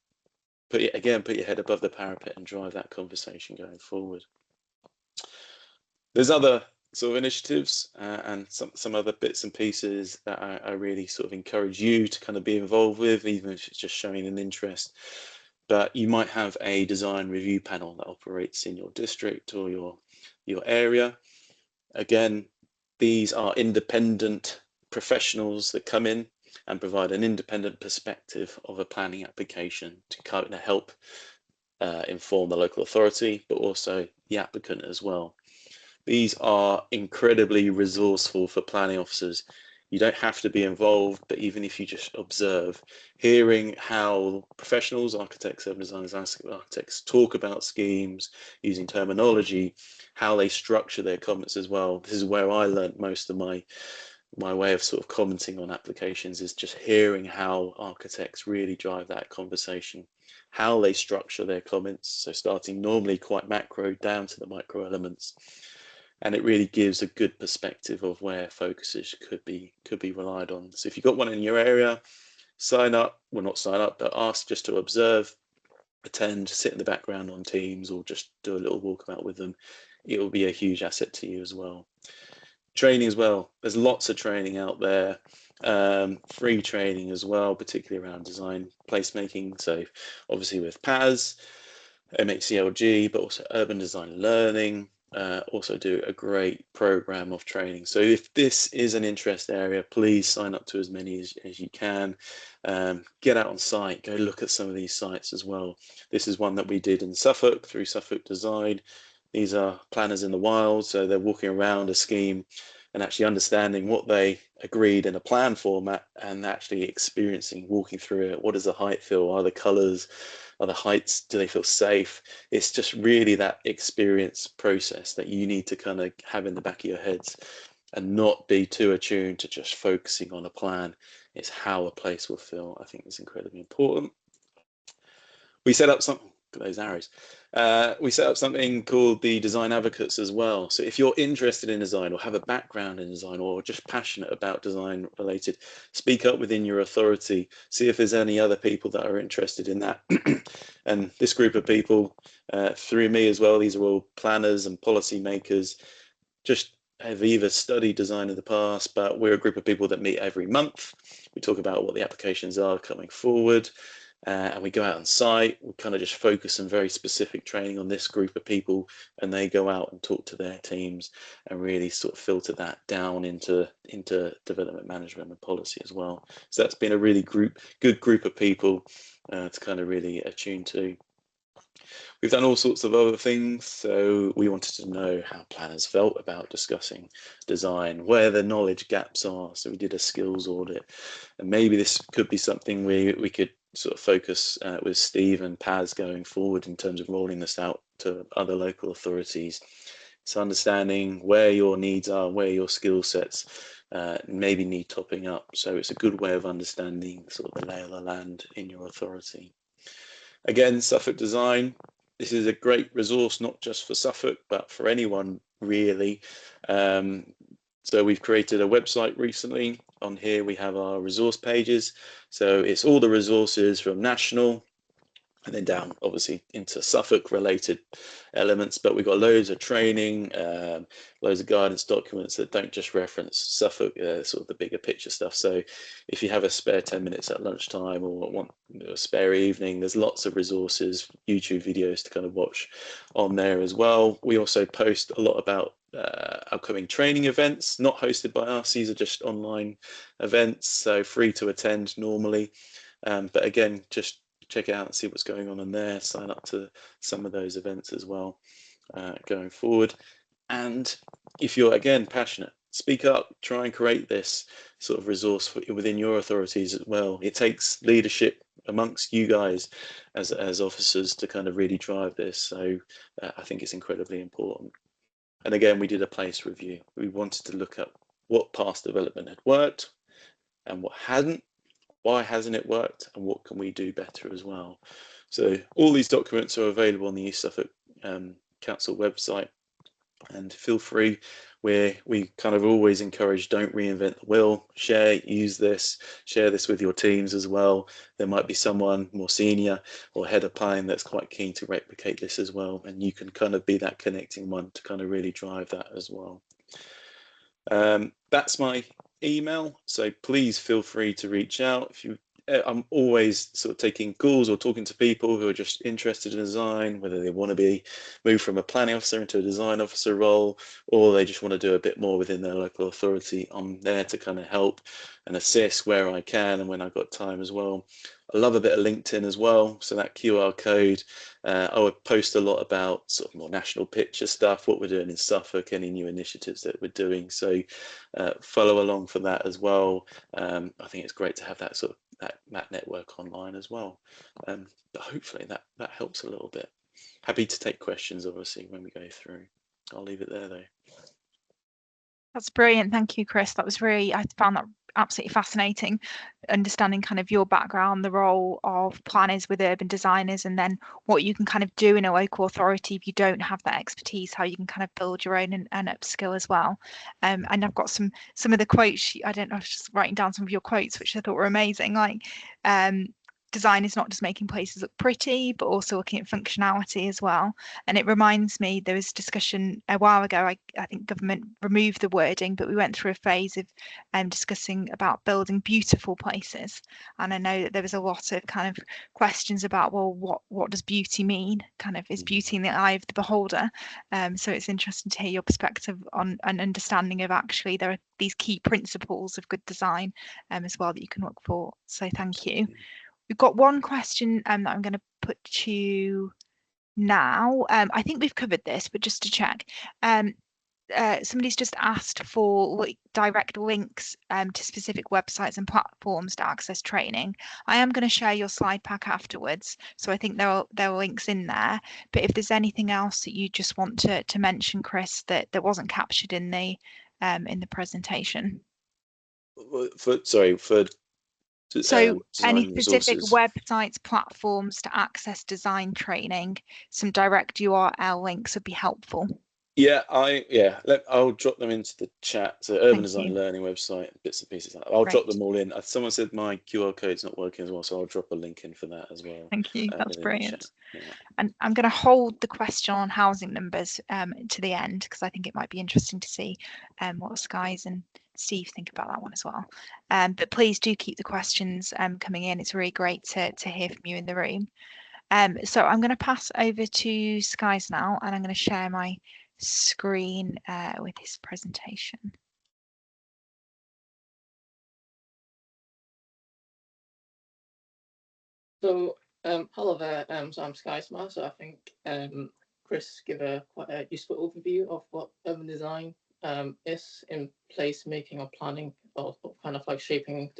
put your head above the parapet and drive that conversation going forward. There's other sort of initiatives and some other bits and pieces that I really sort of encourage you to kind of be involved with, even if it's just showing an interest. But you might have a design review panel that operates in your district or your area. Again, these are independent professionals that come in and provide an independent perspective of a planning application to kind of help inform the local authority, but also the applicant as well. These are incredibly resourceful for planning officers. You don't have to be involved, but even if you just observe, hearing how professionals, architects, urban designers, architects talk about schemes, using terminology, how they structure their comments as well. This is where I learned most of my way of sort of commenting on applications, is just hearing how architects really drive that conversation, how they structure their comments. So starting normally quite macro down to the micro elements. And it really gives a good perspective of where focuses could be relied on. So if you've got one in your area, sign up, well, not sign up, but ask just to observe, attend, sit in the background on Teams, or just do a little walkabout with them. It will be a huge asset to you as well. Training as well. There's lots of training out there, free training as well, particularly around design placemaking. So obviously with PAS, MHCLG, but also Urban Design Learning. Also do a great program of training. So if this is an interest area, please sign up to as many as you can. Get out on site, go look at some of these sites as well. This is one that we did in Suffolk through Suffolk Design. These are planners in the wild, so they're walking around a scheme and actually understanding what they agreed in a plan format and actually experiencing, walking through it. What does the height feel? Are the colors? Are the heights, do they feel safe? It's just really that experience process that you need to kind of have in the back of your heads and not be too attuned to just focusing on a plan. It's how a place will feel. I think is incredibly important. We set up something, those arrows. We set up something called the Design Advocates as well. So if you're interested in design or have a background in design or just passionate about design related, speak up within your authority, see if there's any other people that are interested in that. And this group of people, through me as well, these are all planners and policy makers, just have either studied design in the past, but we're a group of people that meet every month. We talk about what the applications are coming forward. And we go out on site. We kind of just focus on very specific training on this group of people, and they go out and talk to their teams and really sort of filter that down into development management and policy as well. So that's been a really good group of people to kind of really attune to. We've done all sorts of other things. So we wanted to know how planners felt about discussing design, where the knowledge gaps are. So we did a skills audit, and maybe this could be something we could sort of focus with Steve and Paz going forward in terms of rolling this out to other local authorities. So understanding where your needs are, where your skill sets maybe need topping up. So it's a good way of understanding sort of the lay of the land in your authority. Again, Suffolk Design, this is a great resource, not just for Suffolk, but for anyone really. So we've created a website recently. On here we have our resource pages. So it's all the resources from national and then down obviously into Suffolk related elements, but we've got loads of training, loads of guidance documents that don't just reference Suffolk, sort of the bigger picture stuff. So if you have a spare 10 minutes at lunchtime or want a spare evening, there's lots of resources, YouTube videos to kind of watch on there as well. We also post a lot about upcoming training events, not hosted by us. These are just online events, so free to attend normally. But again, just check it out and see what's going on in there. Sign up to some of those events as well going forward. And if you're, again, passionate, speak up, try and create this sort of resource within your authorities as well. It takes leadership amongst you guys as officers to kind of really drive this. So I think it's incredibly important. And again, we did a place review. We wanted to look at what past development had worked and what hadn't. Why hasn't it worked, and what can we do better as well? So all these documents are available on the East Suffolk Council website, and feel free. We kind of always encourage, don't reinvent the wheel. Use this, share this with your teams as well. There might be someone more senior or head of planning that's quite keen to replicate this as well, and you can kind of be that connecting one to kind of really drive that as well. That's my email, so please feel free to reach out. I'm always sort of taking calls or talking to people who are just interested in design, whether they want to be moved from a planning officer into a design officer role, or they just want to do a bit more within their local authority. I'm there to kind of help and assist where I can and when I've got time as well. I love a bit of LinkedIn as well, so that QR code, I would post a lot about sort of more national picture stuff, what we're doing in Suffolk, any new initiatives that we're doing, so follow along for that as well. I think it's great to have that sort of that network online as well. But hopefully that helps a little bit. Happy to take questions, obviously, when we go through. I'll leave it there, though. That's brilliant. Thank you, Chris. That was I found that absolutely fascinating, understanding kind of your background, the role of planners with urban designers, and then what you can kind of do in a local authority if you don't have that expertise, how you can kind of build your own and upskill as well. And I've got some of the quotes, I don't know, I was just writing down some of your quotes, which I thought were amazing. Like, design is not just making places look pretty, but also looking at functionality as well. And it reminds me, there was discussion a while ago, I think government removed the wording, but we went through a phase of discussing about building beautiful places. And I know that there was a lot of kind of questions about, well, what does beauty mean? Kind of, is beauty in the eye of the beholder? So it's interesting to hear your perspective on an understanding of actually there are these key principles of good design as well that you can look for. So thank you. We've got one question that I'm going to put to you now. I think we've covered this, but just to check, somebody's just asked for direct links to specific websites and platforms to access training. I am going to share your slide pack afterwards, so I think there are links in there. But if there's anything else that you just want to mention, Chris, that wasn't captured in the presentation. So any specific resources. websites, platforms to access design training, some direct URL links would be helpful. Yeah, I'll drop them into the chat. So Urban Design Learning website, bits and pieces. I'll drop them all in. Someone said my QR code's not working as well, so I'll drop a link in for that as well. Thank you. That's brilliant. Yeah. And I'm going to hold the question on housing numbers to the end, because I think it might be interesting to see what Skies and Steve think about that one as well. But please do keep the questions coming in. It's really great to hear from you in the room. So I'm going to pass over to Skies now, and I'm going to share my screen with his presentation. So hello there. So I'm Skysmart. So I think Chris gave quite a useful overview of what urban design is in place making or planning, or kind of like shaping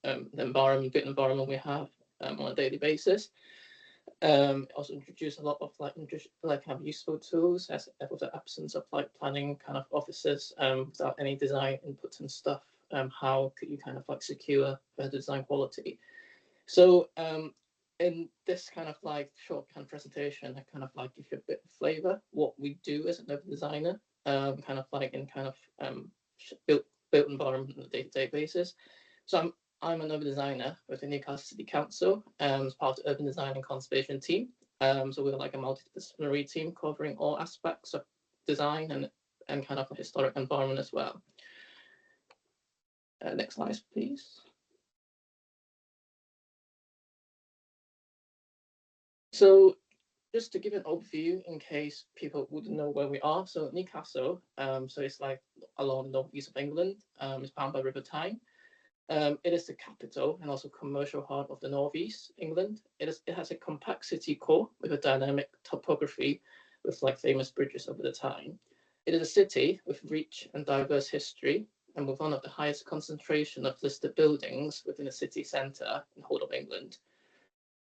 the environment, good environment we have on a daily basis. Also introduce a lot of have useful tools as with the absence of like planning kind of offices without any design inputs and stuff. How could you kind of like secure better design quality? So in this kind of like short kind of presentation, I kind of like give you a bit of flavor what we do as an urban designer, kind of like in kind of built environment on a day-to-day basis. So I'm an urban designer with the Newcastle City Council as part of the Urban Design and Conservation team. So we're like a multidisciplinary team covering all aspects of design and kind of a historic environment as well. Next slide, please. So just to give an overview in case people wouldn't know where we are. So Newcastle, so it's like along the northeast of England. It's bound by River Tyne. It is the capital and also commercial heart of the northeast England. It has a compact city core with a dynamic topography with like famous bridges over the Tyne. It is a city with rich and diverse history and with one of the highest concentration of listed buildings within the city centre in the whole of England.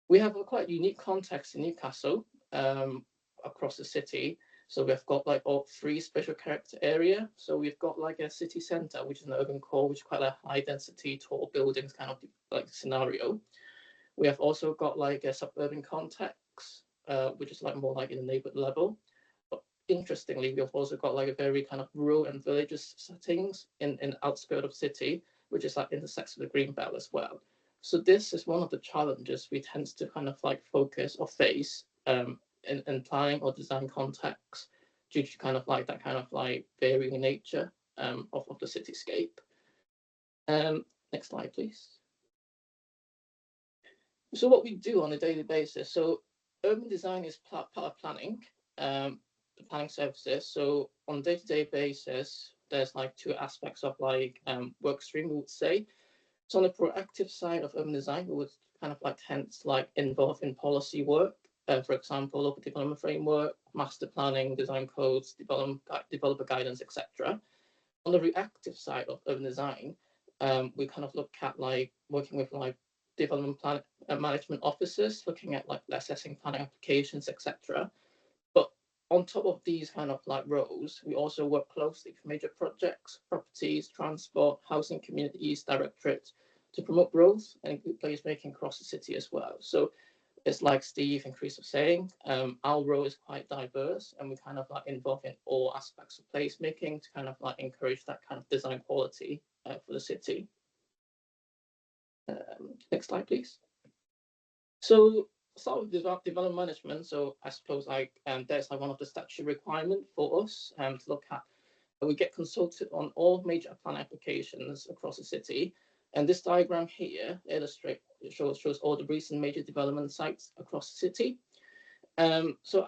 We have a quite unique context in Newcastle across the city. So we've got like all 3 special character area. So we've got like a city center, which is an urban core, which is quite a high density, tall buildings kind of like scenario. We have also got like a suburban context, which is like more like in the neighborhood level. But interestingly, we've also got like a very kind of rural and villages settings in outskirt of city, which is like intersects with the green belt as well. So this is one of the challenges we tend to kind of like focus or face in planning or design context due to kind of like that kind of like varying nature of the cityscape. Next slide, please. So what we do on a daily basis, so urban design is part of planning, the planning services. So on a day-to-day basis, there's like 2 aspects of like work stream, we would say. So on the proactive side of urban design, we would kind of like tend to like involve in policy work. For example, local development framework, master planning, design codes, developer guidance, etc. On the reactive side of urban design, we kind of look at like working with like development plan management officers, looking at like assessing planning applications, etc. But on top of these kind of like roles, we also work closely with major projects, properties, transport, housing communities, directorates to promote growth and good placemaking across the city as well. So it's like Steve and Chris were saying, our role is quite diverse and we kind of like involved in all aspects of placemaking to kind of like encourage that kind of design quality for the city. Next slide, please. So start with development management. So I suppose like that's like one of the statutory requirements for us to look at. We get consulted on all major plan applications across the city. And this diagram here shows all the recent major development sites across the city. So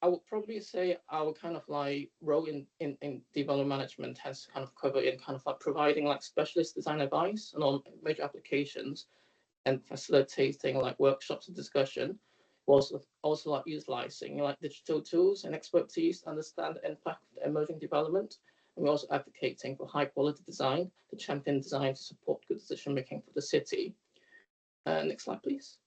I would probably say our kind of like role in development management has kind of covered in kind of like providing like specialist design advice on all major applications and facilitating like workshops and discussion. Also like utilizing like digital tools and expertise to understand the impact of emerging development. And we're also advocating for high quality design to champion design to support good decision making for the city. Next slide, please.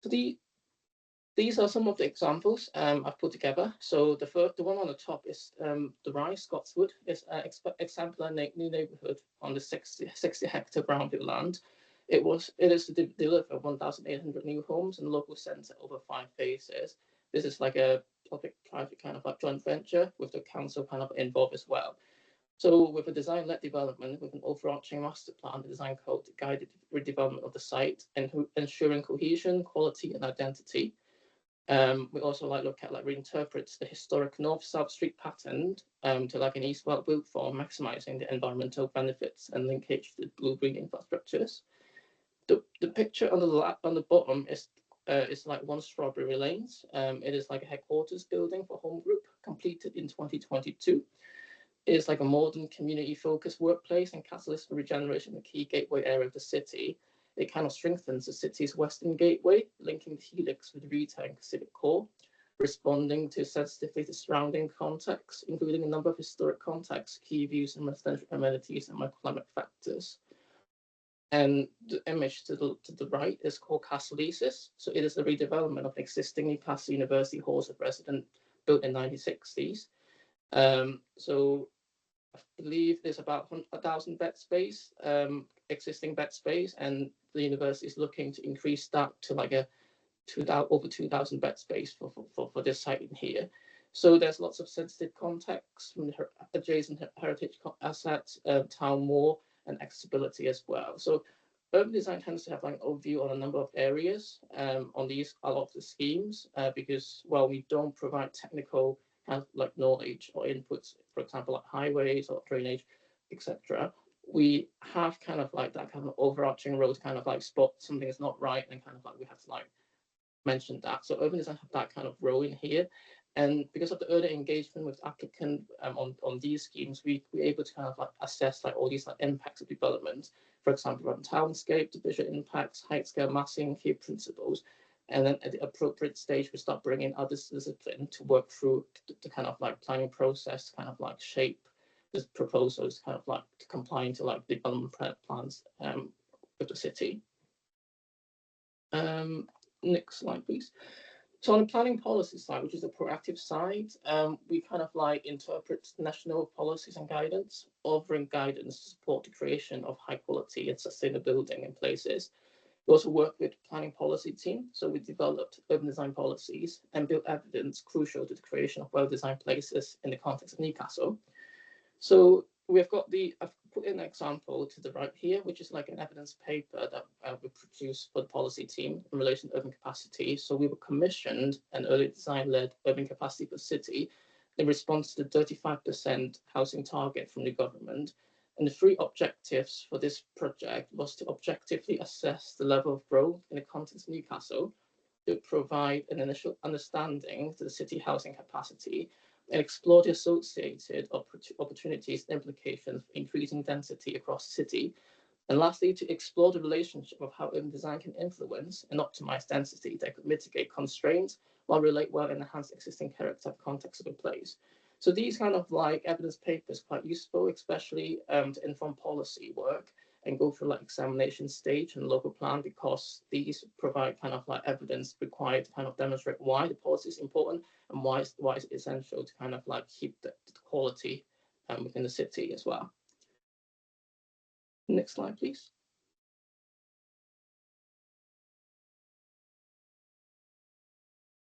So these are some of the examples I've put together. So the one on the top is the Rise, Scotswood. It's an exemplar new neighbourhood on the 60 hectare brownfield land. It is to deliver 1,800 new homes in the local centre over 5 phases. This is like a public-private kind of like joint venture with the council kind of involved as well. So with a design-led development with an overarching master plan, the design code to guide the redevelopment of the site and ensuring cohesion, quality and identity. We also like look at like reinterprets the historic north-south street pattern to like an east-west route for maximizing the environmental benefits and linkage to blue-green infrastructures. The picture on the bottom is like One Strawberry Lanes. It is like a headquarters building for Home Group, completed in 2022. It is like a modern community-focused workplace and catalyst for regeneration in the key gateway area of the city. It kind of strengthens the city's western gateway, linking the helix with retail and civic core, responding to sensitively to surrounding context, including a number of historic contexts, key views and residential amenities and microclimate factors. And the image to the right is called Castle Leases. So it is a redevelopment of existing Newcastle University halls of residence built in 1960s. So I believe there's about 1,000 bed space, existing bed space, and the university is looking to increase that to like a over 2,000 bed space for this site in here. So there's lots of sensitive context from the adjacent heritage assets, town mall, and accessibility as well. So urban design tends to have like an overview on a number of areas on a lot of the schemes because while we don't provide technical kind of like knowledge or inputs, for example, like highways or drainage, etc., we have kind of like that kind of overarching role to kind of like spot something is not right and kind of like we have to like mention that. So urban design have that kind of role in here. And because of the early engagement with applicant on these schemes, we're able to kind of like assess like all these like impacts of development, for example, on townscape, the visual impacts, height scale massing, key principles. And then at the appropriate stage, we start bringing other discipline to work through the kind of like planning process, kind of like shape the proposals, kind of like to complying to like development plans with the city. Next slide, please. So on the planning policy side, which is the proactive side, we kind of like interpret national policies and guidance, offering guidance to support the creation of high quality and sustainable building in places. We also work with planning policy team. So we developed urban design policies and built evidence crucial to the creation of well-designed places in the context of Newcastle. So we've got I've put in an example to the right here, which is like an evidence paper that we produced for the policy team in relation to urban capacity. So we were commissioned an early design-led urban capacity for city in response to the 35% housing target from the government. And the three objectives for this project was to objectively assess the level of growth in the context of Newcastle, to provide an initial understanding to the city housing capacity, and explore the associated opportunities and implications of increasing density across the city. And lastly, to explore the relationship of how urban design can influence and optimize density that could mitigate constraints while relate well and enhance existing character of context of a place. So these kind of like evidence papers quite useful, especially to inform policy work and go through like examination stage and local plan, because these provide kind of like evidence required to kind of demonstrate why the policy is important and why it's essential to kind of like keep the quality within the city as well. Next slide, please.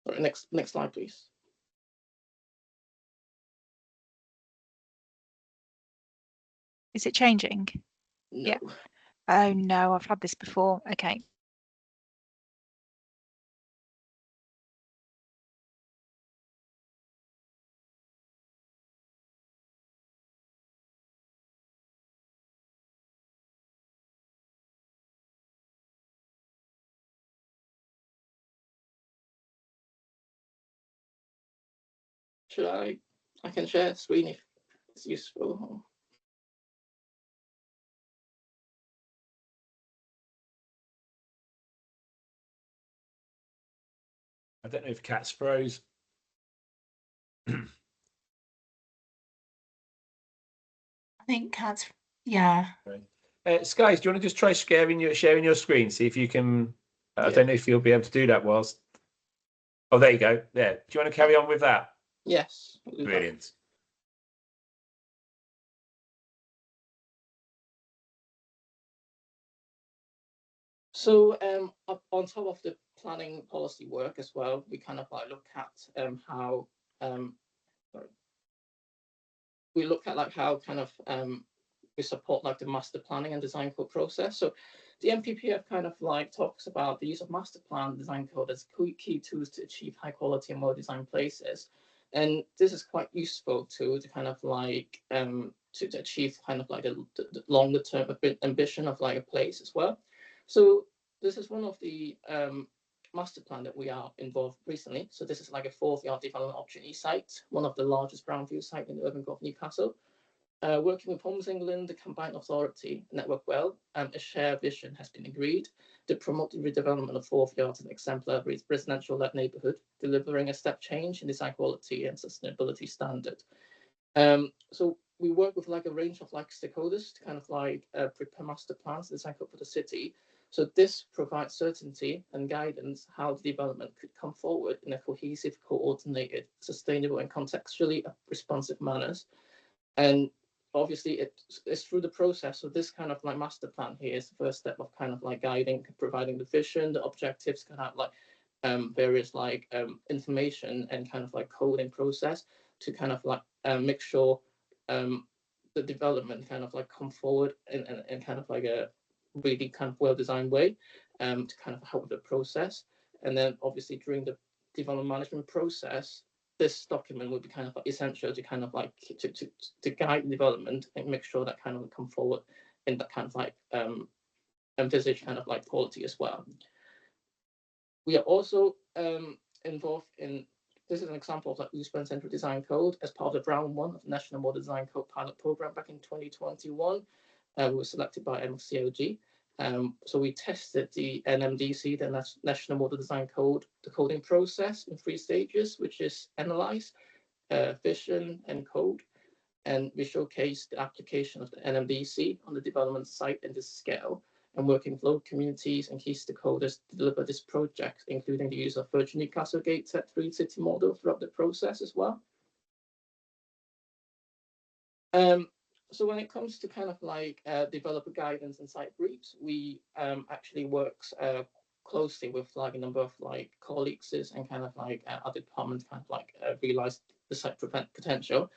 Sorry, next slide, please. Is it changing? No. Yeah. Oh no, I've had this before. Okay. Should I can share screen if it's useful. I don't know if Kat's froze. I think Kat's, yeah. Skies, do you want to just try sharing your screen? See if you can. I Yeah. don't know if you'll be able to do that whilst. Oh, there you go. There. Do you want to carry on with that? Yes. Brilliant. So on top of the planning policy work as well, we kind of like look at how we look at like how kind of we support like the master planning and design code process. So the NPPF kind of like talks about the use of master plan design code as key tools to achieve high quality and well-designed places. And this is quite useful to kind of like to achieve kind of like the longer term ambition of like a place as well. So this is one of the master plan that we are involved recently. So this is like a 4th-yard development opportunity site, one of the largest brownfield site in the urban core of Newcastle. Working with Homes England, the combined authority, Network Well, a shared vision has been agreed to promote the redevelopment of 4th-yard as an exemplar residential-led neighbourhood, delivering a step change in design quality and sustainability standard. So we work with like a range of like stakeholders to kind of like prepare master plans, design code for the city. So this provides certainty and guidance how the development could come forward in a cohesive, coordinated, sustainable, and contextually responsive manners. And obviously it's through the process. So this kind of like master plan here is the first step of kind of like guiding, providing the vision, the objectives, kind of like various like information and kind of like coding process to kind of like make sure the development kind of like come forward in kind of like a really kind of well-designed way to kind of help the process. And then obviously during the development management process, this document would be kind of like essential to kind of like to guide the development and make sure that kind of come forward in that kind of like envisage kind of like quality as well. We are also involved in, this is an example of like Eastbourne Central Design Code as part of the round 1 of the National Model Design Code pilot program back in 2021. We were selected by MCLG. So we tested the NMDC, the National Model Design Code, the coding process in 3 stages, which is analyze, vision, and code. And we showcased the application of the NMDC on the development site in this scale. and working with local communities and key stakeholders to deliver this project, including the use of Virgin Newcastle Gate Set 3 city model throughout the process as well. So when it comes to kind of like developer guidance and site briefs, we actually works closely with like a number of like colleagues and kind of like other departments kind of like realize the site potential.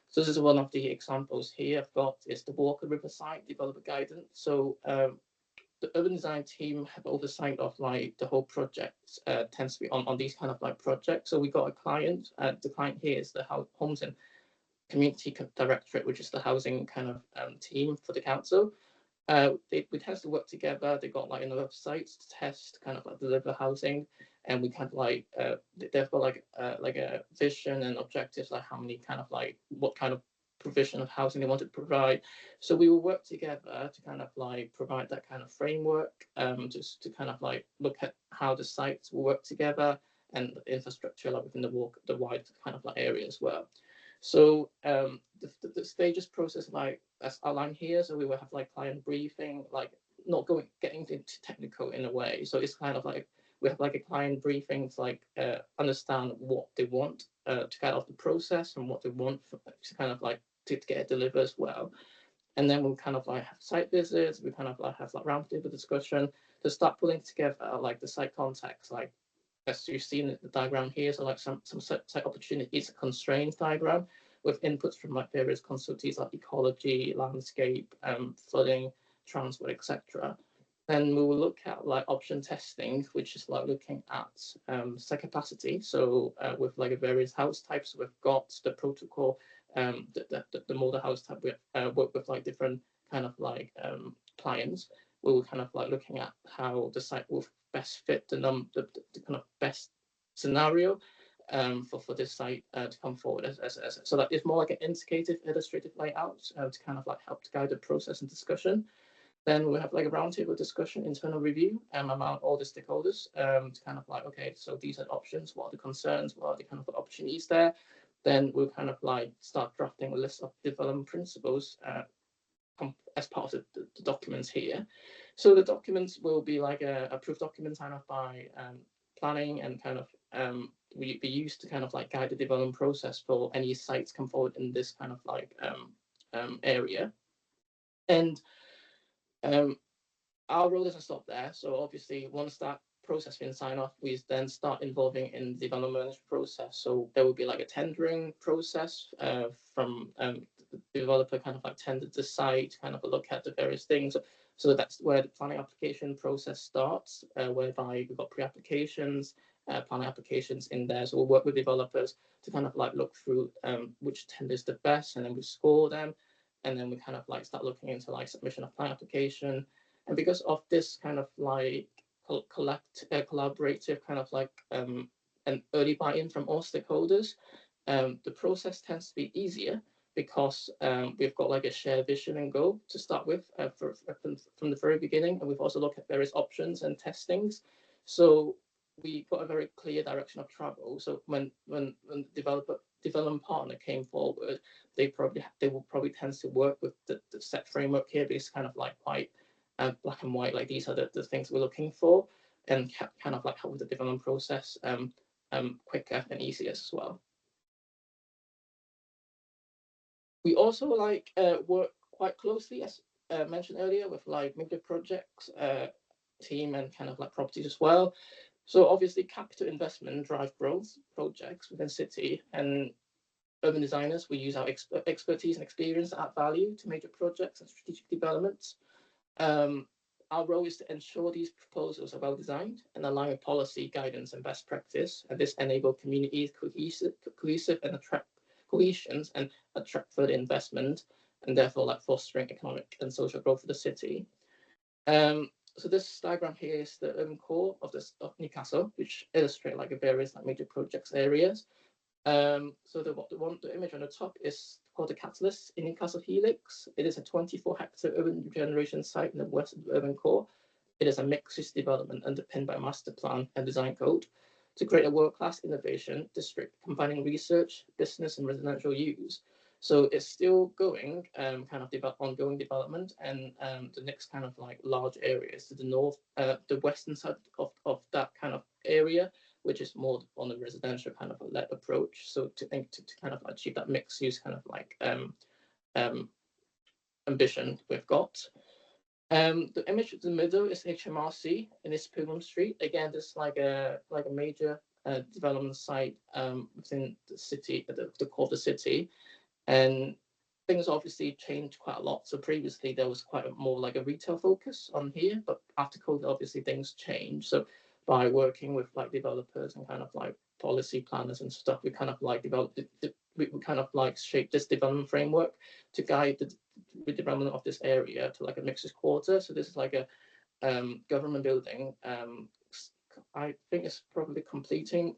So this is one of the examples here I've got is the Walker River site developer guidance. So the urban design team have oversight of like the whole project tends to be on these kind of like projects. So we got a client, the client here is the Homes and Community Directorate, which is the housing kind of team for the council. We tend to work together. They got like a number of sites to test kind of like deliver housing, and we kind of like they've got like a vision and objectives, like how many kind of like what kind of provision of housing they want to provide. So we will work together to kind of like provide that kind of framework, just to kind of like look at how the sites will work together and the infrastructure like within the wide kind of like area as well. So the stages process like as outlined here. So we will have like client briefing, like not getting into technical in a way. So it's kind of like we have like a client briefing to like understand what they want to get out of the process and what they want to kind of like to get it delivered as well. And then we'll kind of like have site visits. We kind of like have like roundtable discussion to start pulling together like the site context, like as you see in the diagram here, so like some site opportunities, a constraints diagram with inputs from like various consultancies like ecology, landscape, flooding, transport, etc. Then we will look at like option testing, which is like looking at site capacity. So with like various house types, we've got the protocol, the model house type. We work with like different kind of like clients. We will kind of like looking at how the site will best fit the kind of best scenario for this site to come forward so that it's more like an indicative illustrative layout to kind of like help to guide the process and discussion. Then we have like a roundtable discussion, internal review among all the stakeholders to kind of like, okay, so these are the options, what are the concerns, what are the kind of opportunities there. Then we'll kind of like start drafting a list of development principles as part of the documents here. So the documents will be like a approved document signed off by planning and kind of be used to kind of like guide the development process for any sites come forward in this kind of like area. And our role doesn't stop there. So obviously once that process been signed off, we then start involving in the development process. So there will be like a tendering process from the developer kind of like tender the site, kind of look at the various things. So that's where the planning application process starts, whereby we've got pre-applications, planning applications in there. So we'll work with developers to kind of like look through which tender is the best, and then we score them. And then we kind of like start looking into like submission of planning application. And because of this kind of like collaborative kind of like an early buy-in from all stakeholders, the process tends to be easier because we've got like a shared vision and goal to start with from the very beginning, and we've also looked at various options and testings. So we got a very clear direction of travel. So when the development partner came forward, they will probably tend to work with the set framework here, but it's kind of like quite black and white, like these are the things we're looking for, and kind of like help with the development process quicker and easier as well. We also like work quite closely, as mentioned earlier, with like major projects team and kind of like properties as well. So obviously capital investment drive growth projects within city, and urban designers, we use our expertise and experience to add value to major projects and strategic developments. Our role is to ensure these proposals are well designed and align with policy guidance and best practice, and this enable communities cohesive and attract cohesions and attract further investment, and therefore like fostering economic and social growth for the city. So this diagram here is the urban core of Newcastle, which illustrate like various like major projects areas. So the image on the top is called the Catalyst in Newcastle Helix. It is a 24-hectare urban regeneration site in the west of the urban core. It is a mixed-use development underpinned by a master plan and design code to create a world-class innovation district combining research, business, and residential use. So it's still going, kind of ongoing development, and the next kind of like large areas to the north, the western side of that kind of area, which is more on the residential kind of led approach. So to kind of achieve that mixed use kind of like ambition we've got. The image in the middle is HMRC in East Pilgrim Street. Again, this is like a major development site within the city, the core of the city, and things obviously changed quite a lot. So previously there was quite more like a retail focus on here, but after COVID, obviously things changed. So by working with like developers and kind of like policy planners and stuff, we kind of like developed we kind of like shaped this development framework to guide the development of this area to like a mixed use quarter. So this is like a government building. I think it's probably completing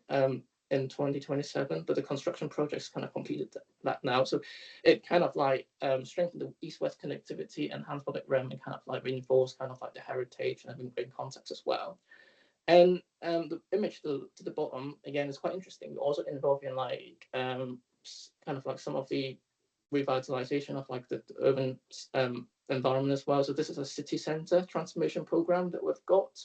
in 2027, but the construction project's kind of completed that now. So it kind of like strengthened the east-west connectivity, enhanced public realm, and kind of like reinforced kind of like the heritage and having great context as well. And the image to the bottom again is quite interesting. We're also involved in like kind of like some of the revitalization of like the urban environment as well. So this is a city center transformation program that we've got,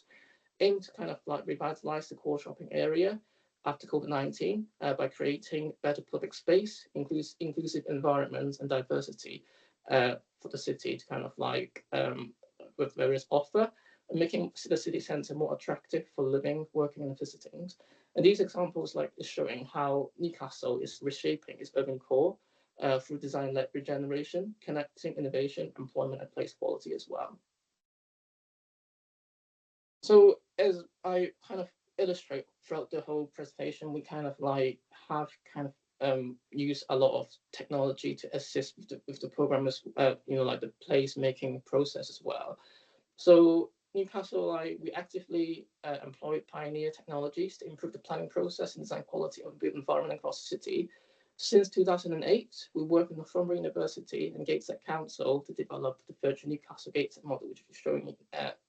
aimed to kind of like revitalize the core shopping area after COVID-19 by creating better public space, inclusive environments and diversity for the city to kind of like with various offer, and making the city centre more attractive for living, working and visiting. And these examples like is showing how Newcastle is reshaping its urban core through design-led regeneration, connecting innovation, employment and place quality as well. So as I kind of illustrate throughout the whole presentation, we kind of like have kind of used a lot of technology to assist with the programmers, you know, like the place making process as well. So Newcastle, like we actively employ pioneer technologies to improve the planning process and design quality of the built environment across the city. Since 2008, we work with Northumbria University and Gateshead Council to develop the virtual Newcastle Gateshead model, which is showing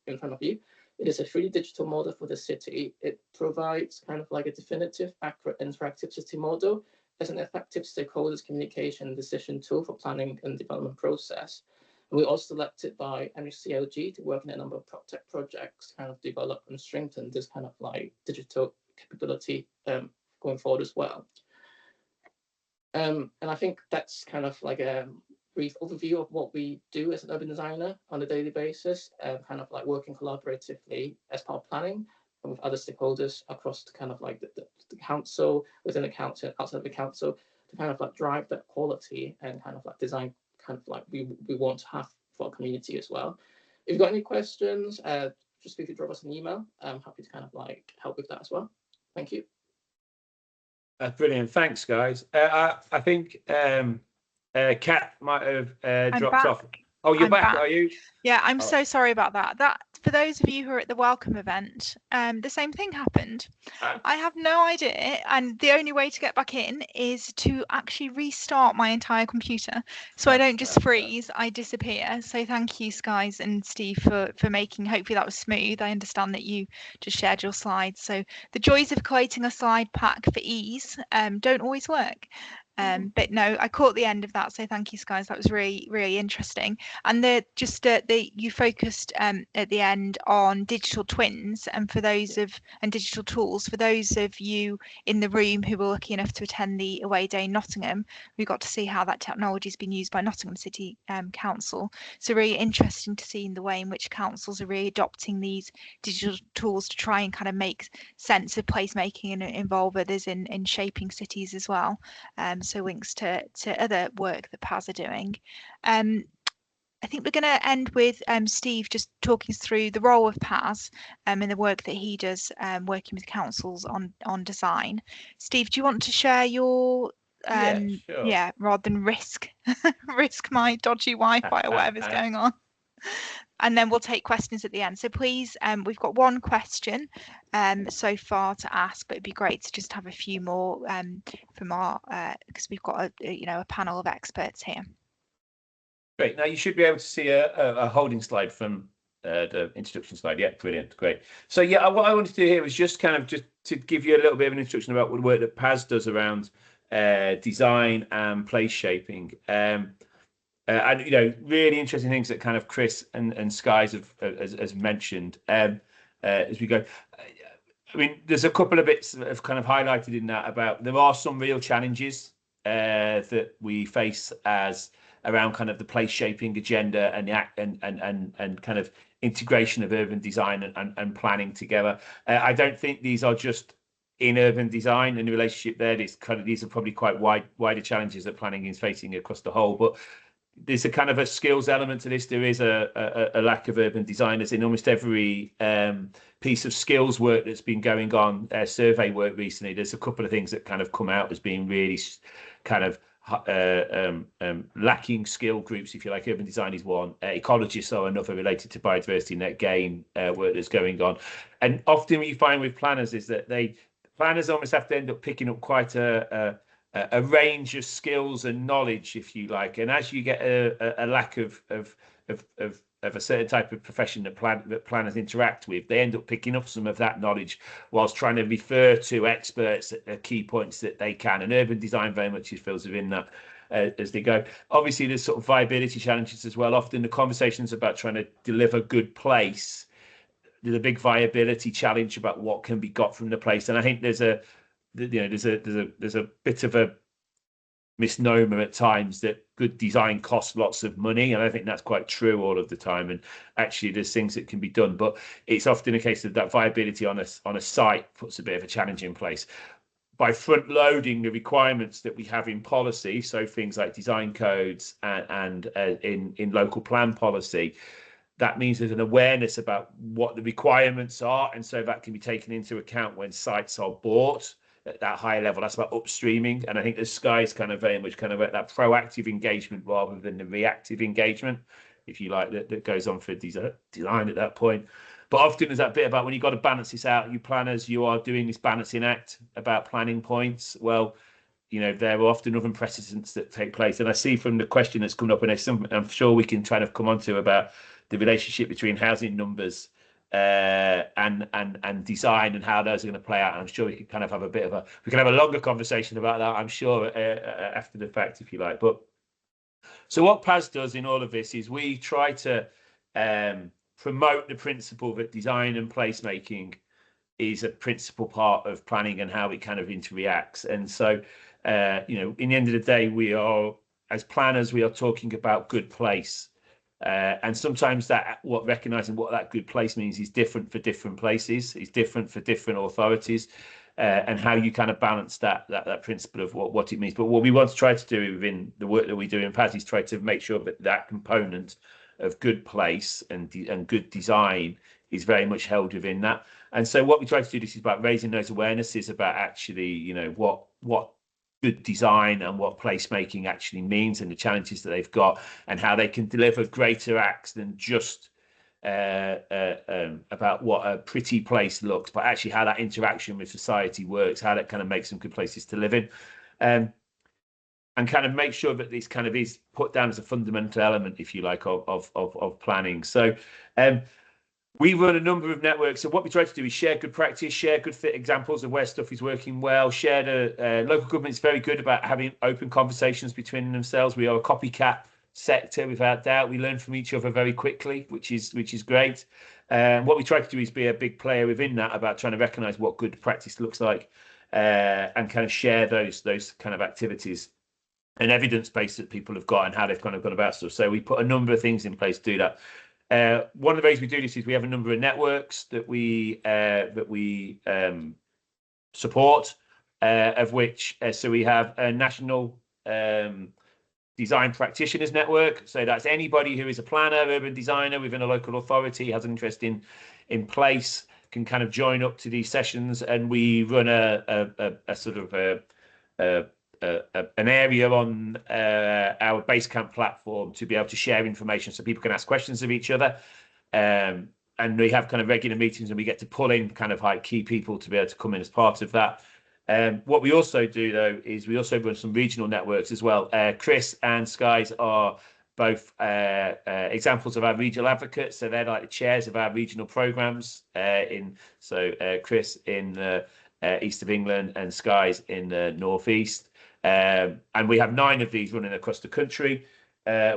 in front of you. It is a 3D digital model for the city. It provides kind of like a definitive, accurate, interactive city model as an effective stakeholders communication and decision tool for planning and development process. And we also selected by NUCLG to work in a number of tech projects to kind of develop and strengthen this kind of like digital capability going forward as well. And I think that's kind of like a brief overview of what we do as an urban designer on a daily basis, kind of like working collaboratively as part of planning and with other stakeholders across the kind of like the council, within the council, outside of the council, to kind of like drive that quality and kind of like design kind of like we want to have for our community as well. If you've got any questions, just feel free to drop us an email. I'm happy to kind of like help with that as well. Thank you. Brilliant. Thanks, guys. I think Kat might have dropped off. Oh, you're back, are you? Yeah, I'm so sorry about that. That for those of you who are at the welcome event, the same thing happened. I have no idea, and the only way to get back in is to actually restart my entire computer, so I don't just freeze, I disappear. So thank you, Skies and Steve, for making. Hopefully that was smooth. I understand that you just shared your slides. So the joys of collating a slide pack for ease don't always work. But no, I caught the end of that, so thank you, guys. That was really, really interesting. And you focused at the end on digital twins, and digital tools. For those of you in the room who were lucky enough to attend the away day in Nottingham, we got to see how that technology has been used by Nottingham City Council. So really interesting to see in the way in which councils are really adopting these digital tools to try and kind of make sense of placemaking and involve others in shaping cities as well. So links to other work that PAS are doing. I think we're going to end with Steve just talking us through the role of PAS and the work that he does working with councils on design. Steve, do you want to share your sure. rather than risk my dodgy Wi-Fi or whatever's going on? And then we'll take questions at the end. So please, we've got one question so far to ask, but it'd be great to just have a few more from our, because we've got a panel of experts here. Great. Now you should be able to see a holding slide from the introduction slide. Yeah, brilliant. Great. So yeah, what I wanted to do here was just to give you a little bit of an introduction about what the work that PAS does around design and place shaping. And really interesting things that kind of Chris and Skies have as mentioned as we go. I mean, there's a couple of bits that have kind of highlighted in that about there are some real challenges that we face as around kind of the place shaping agenda and the and kind of integration of urban design and planning together. I don't think these are just in urban design and the relationship there. These are probably quite wider challenges that planning is facing across the whole, but there's a kind of a skills element to this. There is a lack of urban designers in almost every piece of skills work that's been going on, survey work recently. There's a couple of things that kind of come out as being really kind of lacking skill groups, if you like. Urban design is one, ecologists are another, related to biodiversity net gain work that's going on. And often what you find with planners is that planners almost have to end up picking up quite a range of skills and knowledge, if you like. And as you get a lack of a certain type of profession that planners interact with, they end up picking up some of that knowledge whilst trying to refer to experts at key points that they can. And urban design very much feels within that as they go. Obviously, there's sort of viability challenges as well. Often the conversations about trying to deliver good place, there's a big viability challenge about what can be got from the place. And I think there's a bit of a misnomer at times that good design costs lots of money, and I think that's quite true all of the time. And actually, there's things that can be done, but it's often a case that viability on a site puts a bit of a challenge in place. By front loading the requirements that we have in policy, so things like design codes and in local plan policy, that means there's an awareness about what the requirements are, and so that can be taken into account when sites are bought at that higher level. That's about upstreaming, and I think the Sky's kind of very much kind of at that proactive engagement rather than the reactive engagement, if you like, that goes on for design at that point. But often there's that bit about when you've got to balance this out, you planners, you are doing this balancing act about planning points. Well, there are often other precedents that take place, and I see from the question that's coming up, and there's something I'm sure we can try to come on to about the relationship between housing numbers and design and how those are going to play out. And I'm sure we can kind of have a longer conversation about that, I'm sure, after the fact, if you like. But so what PAS does in all of this is we try to promote the principle that design and placemaking is a principal part of planning and how it kind of interreacts. And so, in the end of the day, we are, as planners, we are talking about good place. And sometimes recognizing what that good place means is different for different places, is different for different authorities, and how you kind of balance that principle of what it means. But what we want to try to do within the work that we do in PAS is try to make sure that component of good place and good design is very much held within that. And so what we try to do, this is about raising those awarenesses about actually, what good design and what placemaking actually means and the challenges that they've got and how they can deliver greater acts than just about what a pretty place looks, but actually how that interaction with society works, how that kind of makes them good places to live in, and kind of make sure that this kind of is put down as a fundamental element, if you like, of planning. So we run a number of networks. So what we try to do is share good practice, share good fit examples of where stuff is working well, share the local government is very good about having open conversations between themselves. We are a copycat sector, without doubt. We learn from each other very quickly, which is great. What we try to do is be a big player within that about trying to recognise what good practice looks like and kind of share those kind of activities and evidence base that people have got and how they've kind of gone about stuff. So we put a number of things in place to do that. One of the ways we do this is we have a number of networks that we support, of which so we have a national design practitioners network. So that's anybody who is a planner, urban designer within a local authority, has an interest in place, can kind of join up to these sessions, and we run a sort of an area on our Basecamp platform to be able to share information so people can ask questions of each other. And we have kind of regular meetings and we get to pull in kind of like key people to be able to come in as part of that. What we also do, though, is we also run some regional networks as well. Chris and Skies are both examples of our regional advocates. So they're like the chairs of our regional programs. Chris in East of England and Skies in the Northeast. And we have 9 of these running across the country.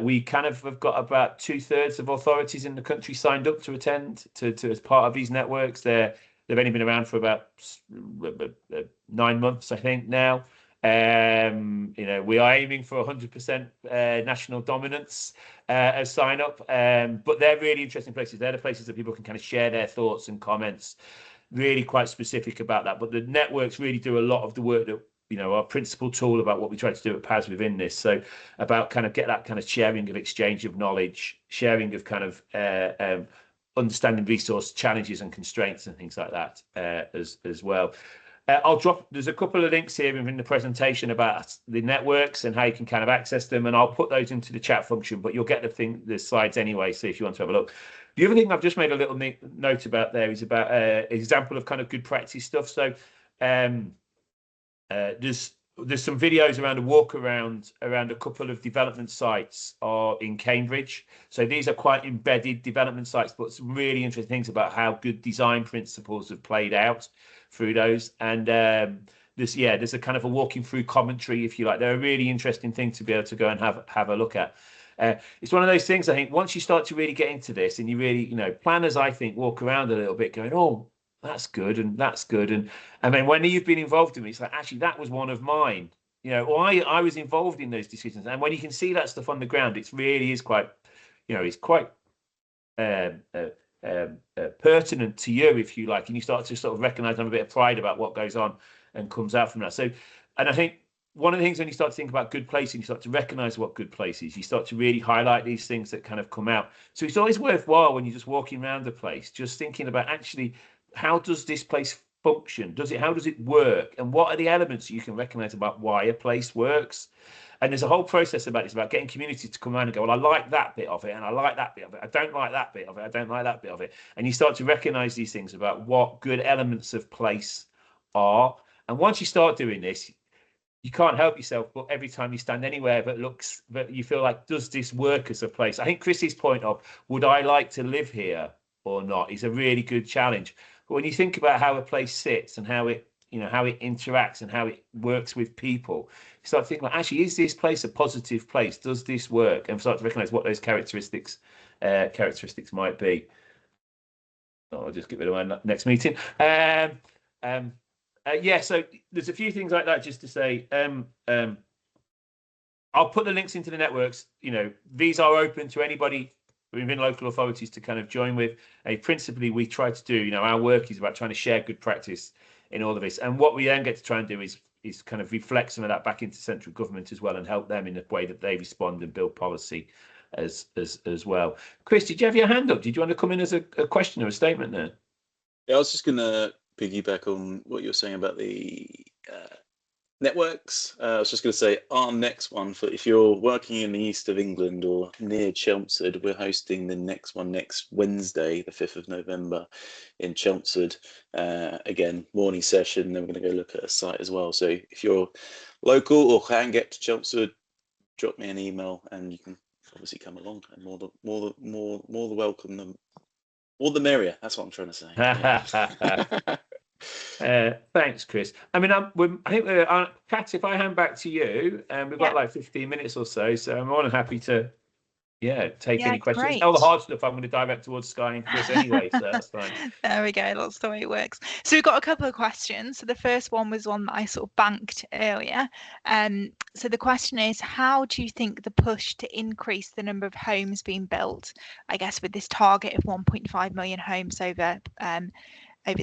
We kind of have got about 2/3 of authorities in the country signed up to attend to as part of these networks. They've only been around for about 9 months, I think, now. We are aiming for 100% national dominance as sign up, but they're really interesting places. They're the places that people can kind of share their thoughts and comments, really quite specific about that. But the networks really do a lot of the work that, our principal tool about what we try to do at PAS within this. So about kind of get that kind of sharing of exchange of knowledge, sharing of kind of understanding resource challenges and constraints and things like that as well. There's a couple of links here in the presentation about the networks and how you can kind of access them, and I'll put those into the chat function, but you'll get the slides anyway, so if you want to have a look. The other thing I've just made a little note about there is about example of kind of good practice stuff. So there's some videos around a walk around a couple of development sites in Cambridge. So these are quite embedded development sites, but some really interesting things about how good design principles have played out through those. And there's a kind of a walking through commentary, if you like. They're a really interesting thing to be able to go and have a look at. It's one of those things, I think, once you start to really get into this and you really, planners, I think, walk around a little bit going, oh, that's good and that's good, and then when you've been involved in it, it's like, actually that was one of mine, or I was involved in those decisions. And when you can see that stuff on the ground, it really is quite, it's quite pertinent to you, if you like, and you start to sort of recognize and have a bit of pride about what goes on and comes out from that. So, and I think one of the things when you start to think about good placing, you start to recognize what good place is. You start to really highlight these things that kind of come out. So it's always worthwhile when you're just walking around a place, just thinking about, actually, how does this place function? How does it work? And what are the elements you can recognize about why a place works? And there's a whole process about it. It's about getting community to come around and go, well, I like that bit of it, and I like that bit of it. I don't like that bit of it. I don't like that bit of it. And you start to recognize these things about what good elements of place are. And once you start doing this, you can't help yourself, but every time you stand anywhere that you feel like, does this work as a place? I think Chris's point of, would I like to live here or not, is a really good challenge. But when you think about how a place sits and how it interacts and how it works with people, you start thinking, well, actually, is this place a positive place? Does this work? And start to recognize what those characteristics might be. I'll just get rid of my next meeting. So there's a few things like that just to say. I'll put the links into the networks. These are open to anybody within local authorities to kind of join with. Principally, we try to do, our work is about trying to share good practice in all of this. And what we then get to try and do is kind of reflect some of that back into central government as well, and help them in the way that they respond and build policy as well. Chris, did you have your hand up? Did you want to come in as a question or a statement there? Yeah, I was just going to piggyback on what you were saying about the networks. I was just going to say, our next one, for if you're working in the east of England or near Chelmsford, we're hosting the next one next Wednesday, the 5th of November in Chelmsford. Again, morning session, then we're going to go look at a site as well. So if you're local or can get to Chelmsford, drop me an email and you can obviously come along. And more the welcome, more the merrier. That's what I'm trying to say. Thanks, Chris. I mean, I think Kat, if I hand back to you, we've got like 15 minutes or so I'm more than happy to take any questions. Great. All the hard stuff I'm going to direct towards Sky and Chris anyway, so that's fine. There we go, that's the way it works. So we've got a couple of questions. So the first one was one that I sort of banked earlier. So the question is, how do you think the push to increase the number of homes being built, I guess with this target of 1.5 million homes over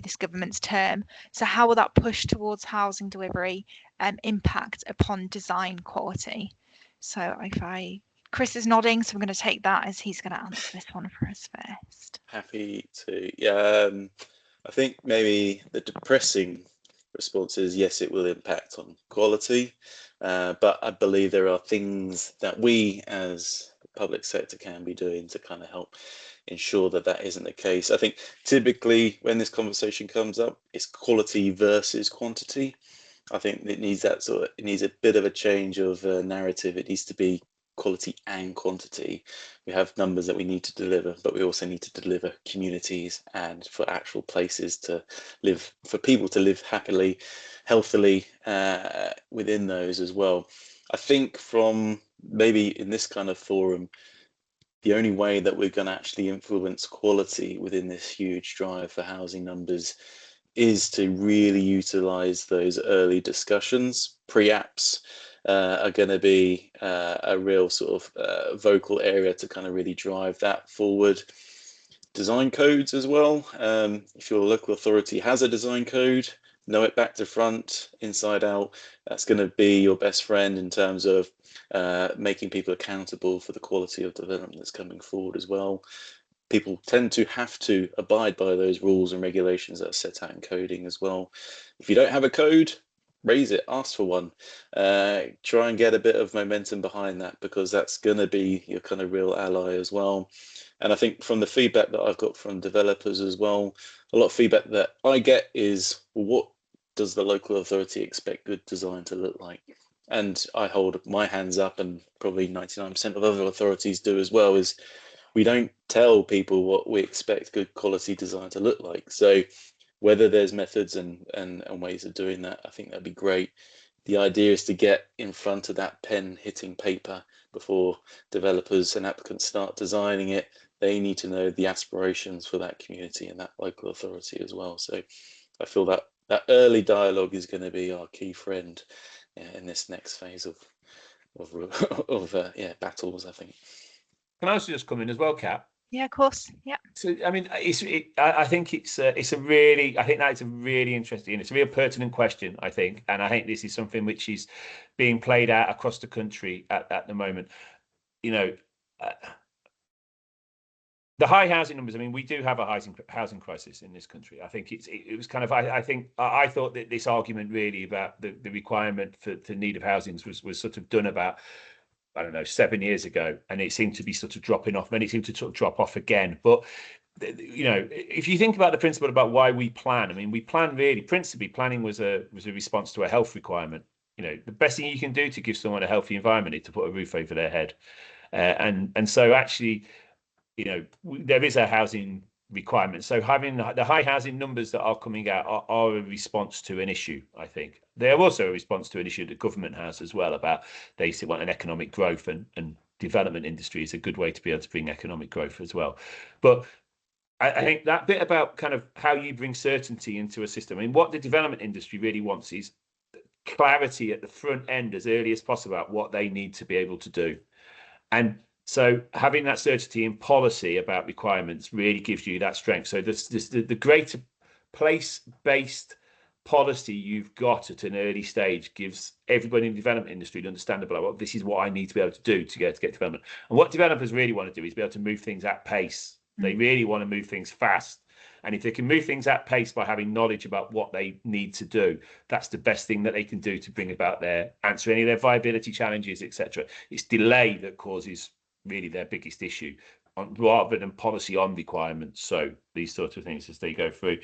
this government's term, so how will that push towards housing delivery impact upon design quality? So Chris is nodding, so I'm going to take that as he's going to answer this one for us first. Happy to. Yeah, I think maybe the depressing response is yes, it will impact on quality, but I believe there are things that we as the public sector can be doing to kind of help ensure that isn't the case. I think typically when this conversation comes up, it's quality versus quantity. I think it needs a bit of a change of narrative. It needs to be quality and quantity. We have numbers that we need to deliver, but we also need to deliver communities and for actual places to live, for people to live happily, healthily within those as well. I think from maybe in this kind of forum, the only way that we're going to actually influence quality within this huge drive for housing numbers is to really utilize those early discussions. Pre-apps are going to be a real sort of vocal area to kind of really drive that forward. Design codes as well. If your local authority has a design code, know it back to front, inside out. That's going to be your best friend in terms of making people accountable for the quality of development that's coming forward as well. People tend to have to abide by those rules and regulations that are set out in coding as well. If you don't have a code, raise it, ask for one. Try and get a bit of momentum behind that, because that's going to be your kind of real ally as well. And I think from the feedback that I've got from developers as well, a lot of feedback that I get is, well, what does the local authority expect good design to look like? And I hold my hands up, and probably 99% of other authorities do as well, is we don't tell people what we expect good quality design to look like. So whether there's methods and ways of doing that, I think that'd be great. The idea is to get in front of that pen hitting paper before developers and applicants start designing it. They need to know the aspirations for that community and that local authority as well. So I feel that that early dialogue is going to be our key friend in this next phase of battles, I think. Can I also just come in as well, Kat? Yeah, of course. Yeah. So, I mean, I think it's a really, I think that's a really interesting, it's a real pertinent question, I think. And I think this is something which is being played out across the country at the moment. You know, the high housing numbers, I mean, we do have a housing crisis in this country. I think it was kind of, I thought that this argument really about the requirement for need of housings was sort of done about, I don't know, 7 years ago, and it seemed to be sort of dropping off. Then it seemed to sort of drop off again. But you know, if you think about the principle about why we plan, I mean, we plan really principally. Planning was a response to a health requirement. You know, the best thing you can do to give someone a healthy environment is to put a roof over their head, and so actually, you know, there is a housing requirement. So having the high housing numbers that are coming out are a response to an issue. I think they're also a response to an issue that government has as well, about they want an economic growth, and development industry is a good way to be able to bring economic growth as well. But I think that bit about kind of how you bring certainty into a system, I mean, what the development industry really wants is clarity at the front end as early as possible about what they need to be able to do. And so having that certainty in policy about requirements really gives you that strength. So the greater place-based policy you've got at an early stage gives everybody in the development industry an understanding about, well, this is what I need to be able to do to get development. And what developers really want to do is be able to move things at pace. They really want to move things fast. And if they can move things at pace by having knowledge about what they need to do, that's the best thing that they can do to bring about answer any of their viability challenges, etc. It's delay that causes really their biggest issue, rather than policy on requirements. So these sorts of things as they go through.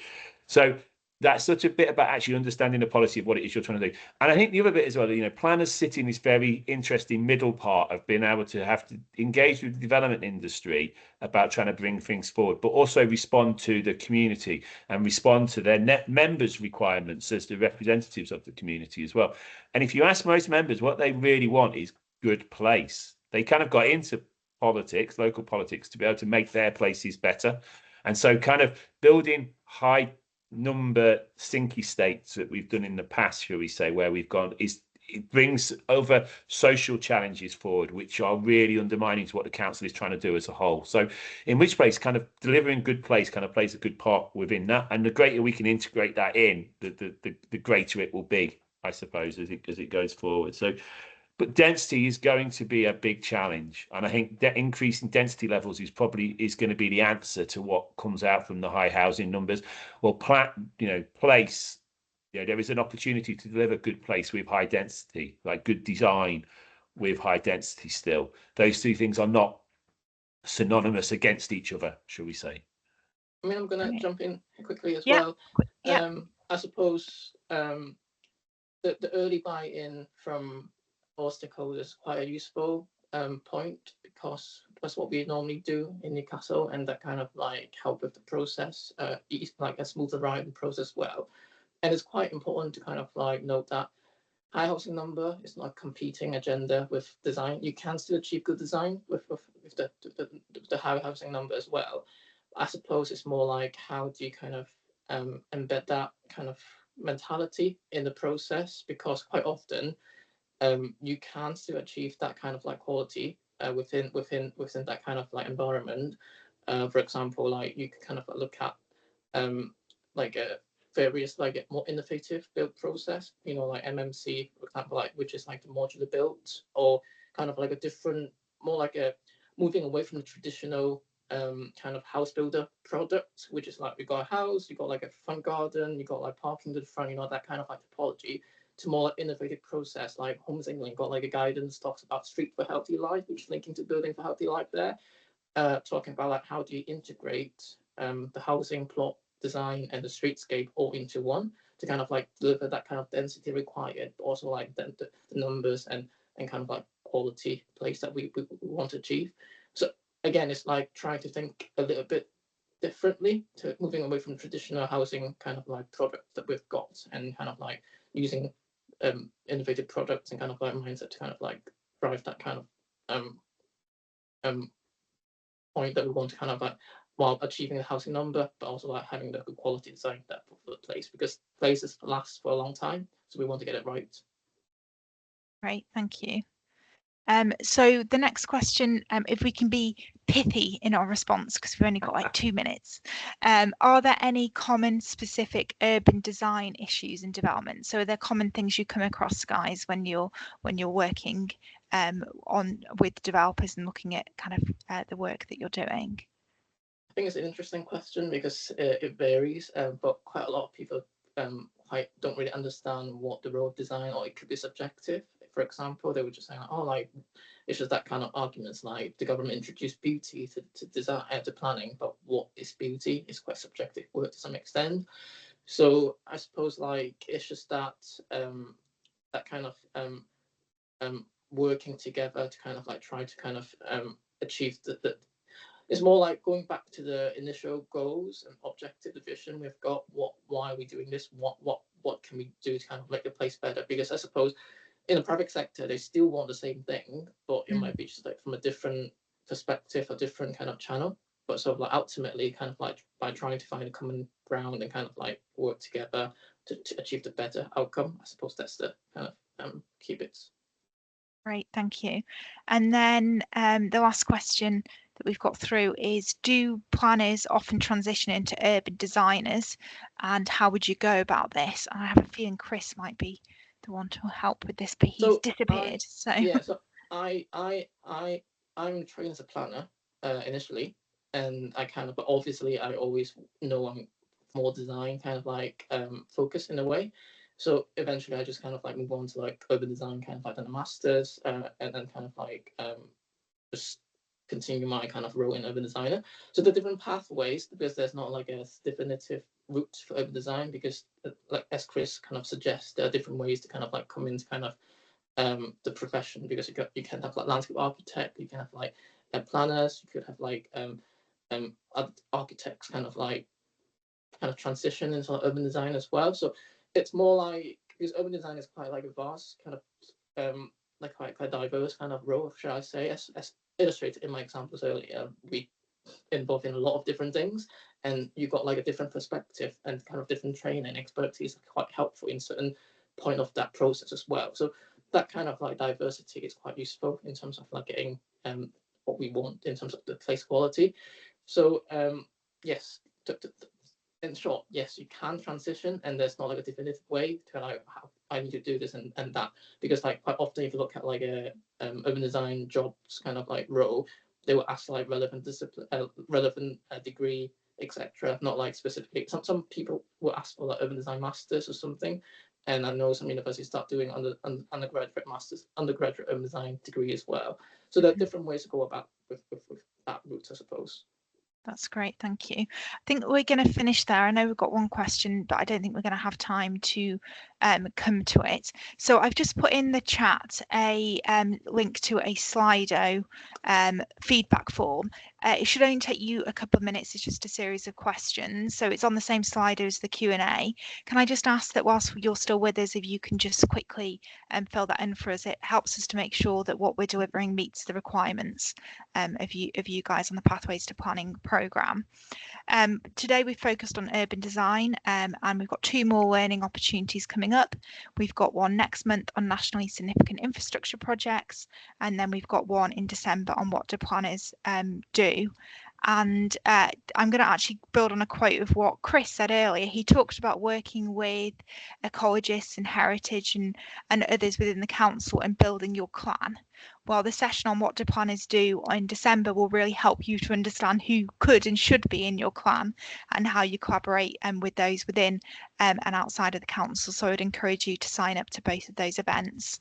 So that's such a bit about actually understanding the policy of what it is you're trying to do. And I think the other bit as well, you know, planners sit in this very interesting middle part of being able to have to engage with the development industry about trying to bring things forward, but also respond to the community and respond to their members' requirements as the representatives of the community as well. And if you ask most members, what they really want is good place. They kind of got into politics, local politics, to be able to make their places better. And so kind of building high number sinky states that we've done in the past, shall we say, where we've gone, it brings over social challenges forward, which are really undermining to what the council is trying to do as a whole. So in which place kind of delivering good place kind of plays a good part within that. And the greater we can integrate that in, the greater it will be, I suppose, as it goes forward. So, but density is going to be a big challenge, and I think that increasing density levels is going to be the answer to what comes out from the high housing numbers. Well, place, you know, there is an opportunity to deliver good place with high density, like good design with high density. Still, those two things are not synonymous against each other, shall we say? I mean, I'm going to jump in quickly as Yeah. well. Yeah. I suppose the early buy-in from all stakeholders is quite useful. point, because that's what we normally do in Newcastle, and that kind of like help with the process, like a smoother ride process well. And it's quite important to kind of like note that high housing number is not a competing agenda with design. You can still achieve good design with the high housing number as well. I suppose it's more like, how do you kind of embed that kind of mentality in the process? Because quite often you can still achieve that kind of like quality within that kind of like environment. For example, like you could kind of look at like a various like a more innovative build process, you know, like MMC, for example, like which is like the modular build, or kind of like a different, more like a moving away from the traditional kind of house builder product, which is like we got a house, you got like a front garden, you got like parking to the front, you know, that kind of like topology, to more like innovative process like Homes England got like a guidance, talks about Street for Healthy Life, which is linking to Building for Healthy Life there, talking about like how do you integrate the housing plot design and the streetscape all into one to kind of like deliver that kind of density required, but also like the numbers and kind of like quality place that we want to achieve. So again, it's like trying to think a little bit differently, to moving away from traditional housing kind of like products that we've got, and kind of like using innovative products and kind of like mindset to kind of like drive that kind of point that we want to kind of like, while achieving the housing number, but also like having the good quality design that for the place, because places last for a long time, so we want to get it right. Great, thank you. So the next question, if we can be pithy in our response, because we've only got like 2 minutes, are there any common specific urban design issues in development? So are there common things you come across, guys, when you're working on with developers and looking at kind of the work that you're doing? I think it's an interesting question, because it varies, but quite a lot of people quite don't really understand what the role of design, or it could be subjective. For example, they were just saying, oh, like it's just that kind of arguments, like the government introduced beauty to design, to planning, but what is beauty is quite subjective word to some extent. So I suppose like it's just that that kind of working together to kind of like try to kind of achieve the it's more like going back to the initial goals and objective, the vision we've got. Why are we doing this? What can we do to kind of make the place better? Because I suppose in the private sector, they still want the same thing, but it might be just like from a different perspective, a different kind of channel. But sort of like ultimately, kind of like by trying to find a common ground and kind of like work together to achieve the better outcome. I suppose that's the kind of key bits. Great, thank you. And then the last question that we've got through is, do planners often transition into urban designers, and how would you go about this? And I have a feeling Chris might be the one to help with this, but he's disappeared. Yeah, so I'm trained as a planner initially, and I kind of, but obviously I always know I'm more design kind of like focused in a way. So eventually I just kind of like move on to like urban design, kind of like done a master's, and then kind of like just continue my kind of role in urban designer. So the different pathways, because there's not like a definitive route for urban design, because like as Chris kind of suggests, there are different ways to kind of like come into kind of the profession, because you can have like landscape architect, you can have like planners, you could have like architects kind of transition into like urban design as well. So it's more like, because urban design is quite like a vast kind of like quite diverse kind of role, shall I say, as illustrated in my examples earlier. We involved in a lot of different things, and you got like a different perspective and kind of different training expertise quite helpful in certain point of that process as well. So that kind of like diversity is quite useful in terms of like getting what we want in terms of the place quality. So yes, in short, yes, you can transition, and there's not like a definitive way to like how I need to do this and that, because like quite often if you look at like a urban design jobs kind of like role, they will ask like relevant discipline, relevant degree, etc. Not like specifically. Some people will ask for like urban design masters or something, and I know some universities start doing undergraduate masters, undergraduate urban design degree as well. So there are different ways to go about with that route, I suppose. That's great, thank you. I think we're going to finish there. I know we've got one question, but I don't think we're going to have time to come to it. So I've just put in the chat a link to a Slido feedback form. It should only take you a couple of minutes. It's just a series of questions. So it's on the same Slido as the Q&A. Can I just ask that whilst you're still with us, if you can just quickly fill that in for us? It helps us to make sure that what we're delivering meets the requirements of you guys on the Pathways to Planning programme. Today we focused on urban design, and we've got 2 more learning opportunities coming up. We've got one next month on nationally significant infrastructure projects, and then we've got one in December on what do planners do. And I'm going to actually build on a quote of what Chris said earlier. He talked about working with ecologists and heritage and others within the council and building your clan. Well, the session on what do planners do in December will really help you to understand who could and should be in your clan and how you collaborate with those within and outside of the council. So I would encourage you to sign up to both of those events.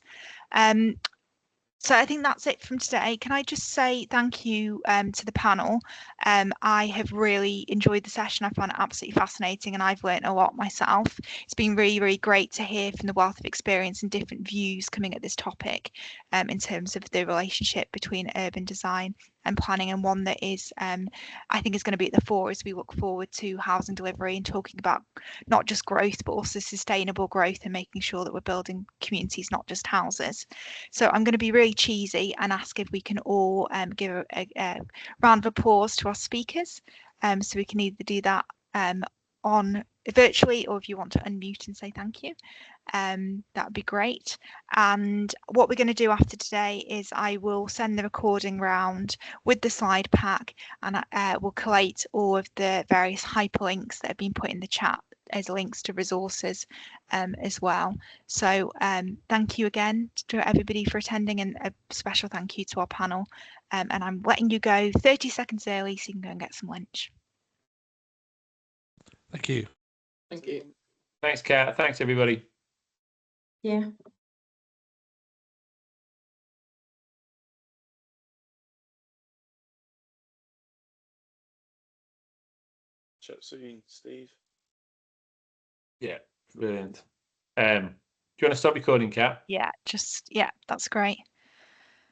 So I think that's it from today. Can I just say thank you to the panel? I have really enjoyed the session. I found it absolutely fascinating and I've learned a lot myself. It's been really, really great to hear from the wealth of experience and different views coming at this topic in terms of the relationship between urban design and planning, and one that is I think is going to be at the fore as we look forward to housing delivery and talking about not just growth but also sustainable growth and making sure that we're building communities, not just houses. So I'm going to be really cheesy and ask if we can all give a round of applause to our speakers. So we can either do that on virtually, or if you want to unmute and say thank you, that would be great. And what we're going to do after today is I will send the recording round with the slide pack, and we'll collate all of the various hyperlinks that have been put in the chat as links to resources as well. So thank you again to everybody for attending, and a special thank you to our panel. And I'm letting you go 30 seconds early so you can go and get some lunch. Thank you. Thank you. Thanks, Kat. Thanks, everybody. Yeah. Chat soon, Steve. Yeah, brilliant. Do you want to stop recording, Kat? Yeah, that's great.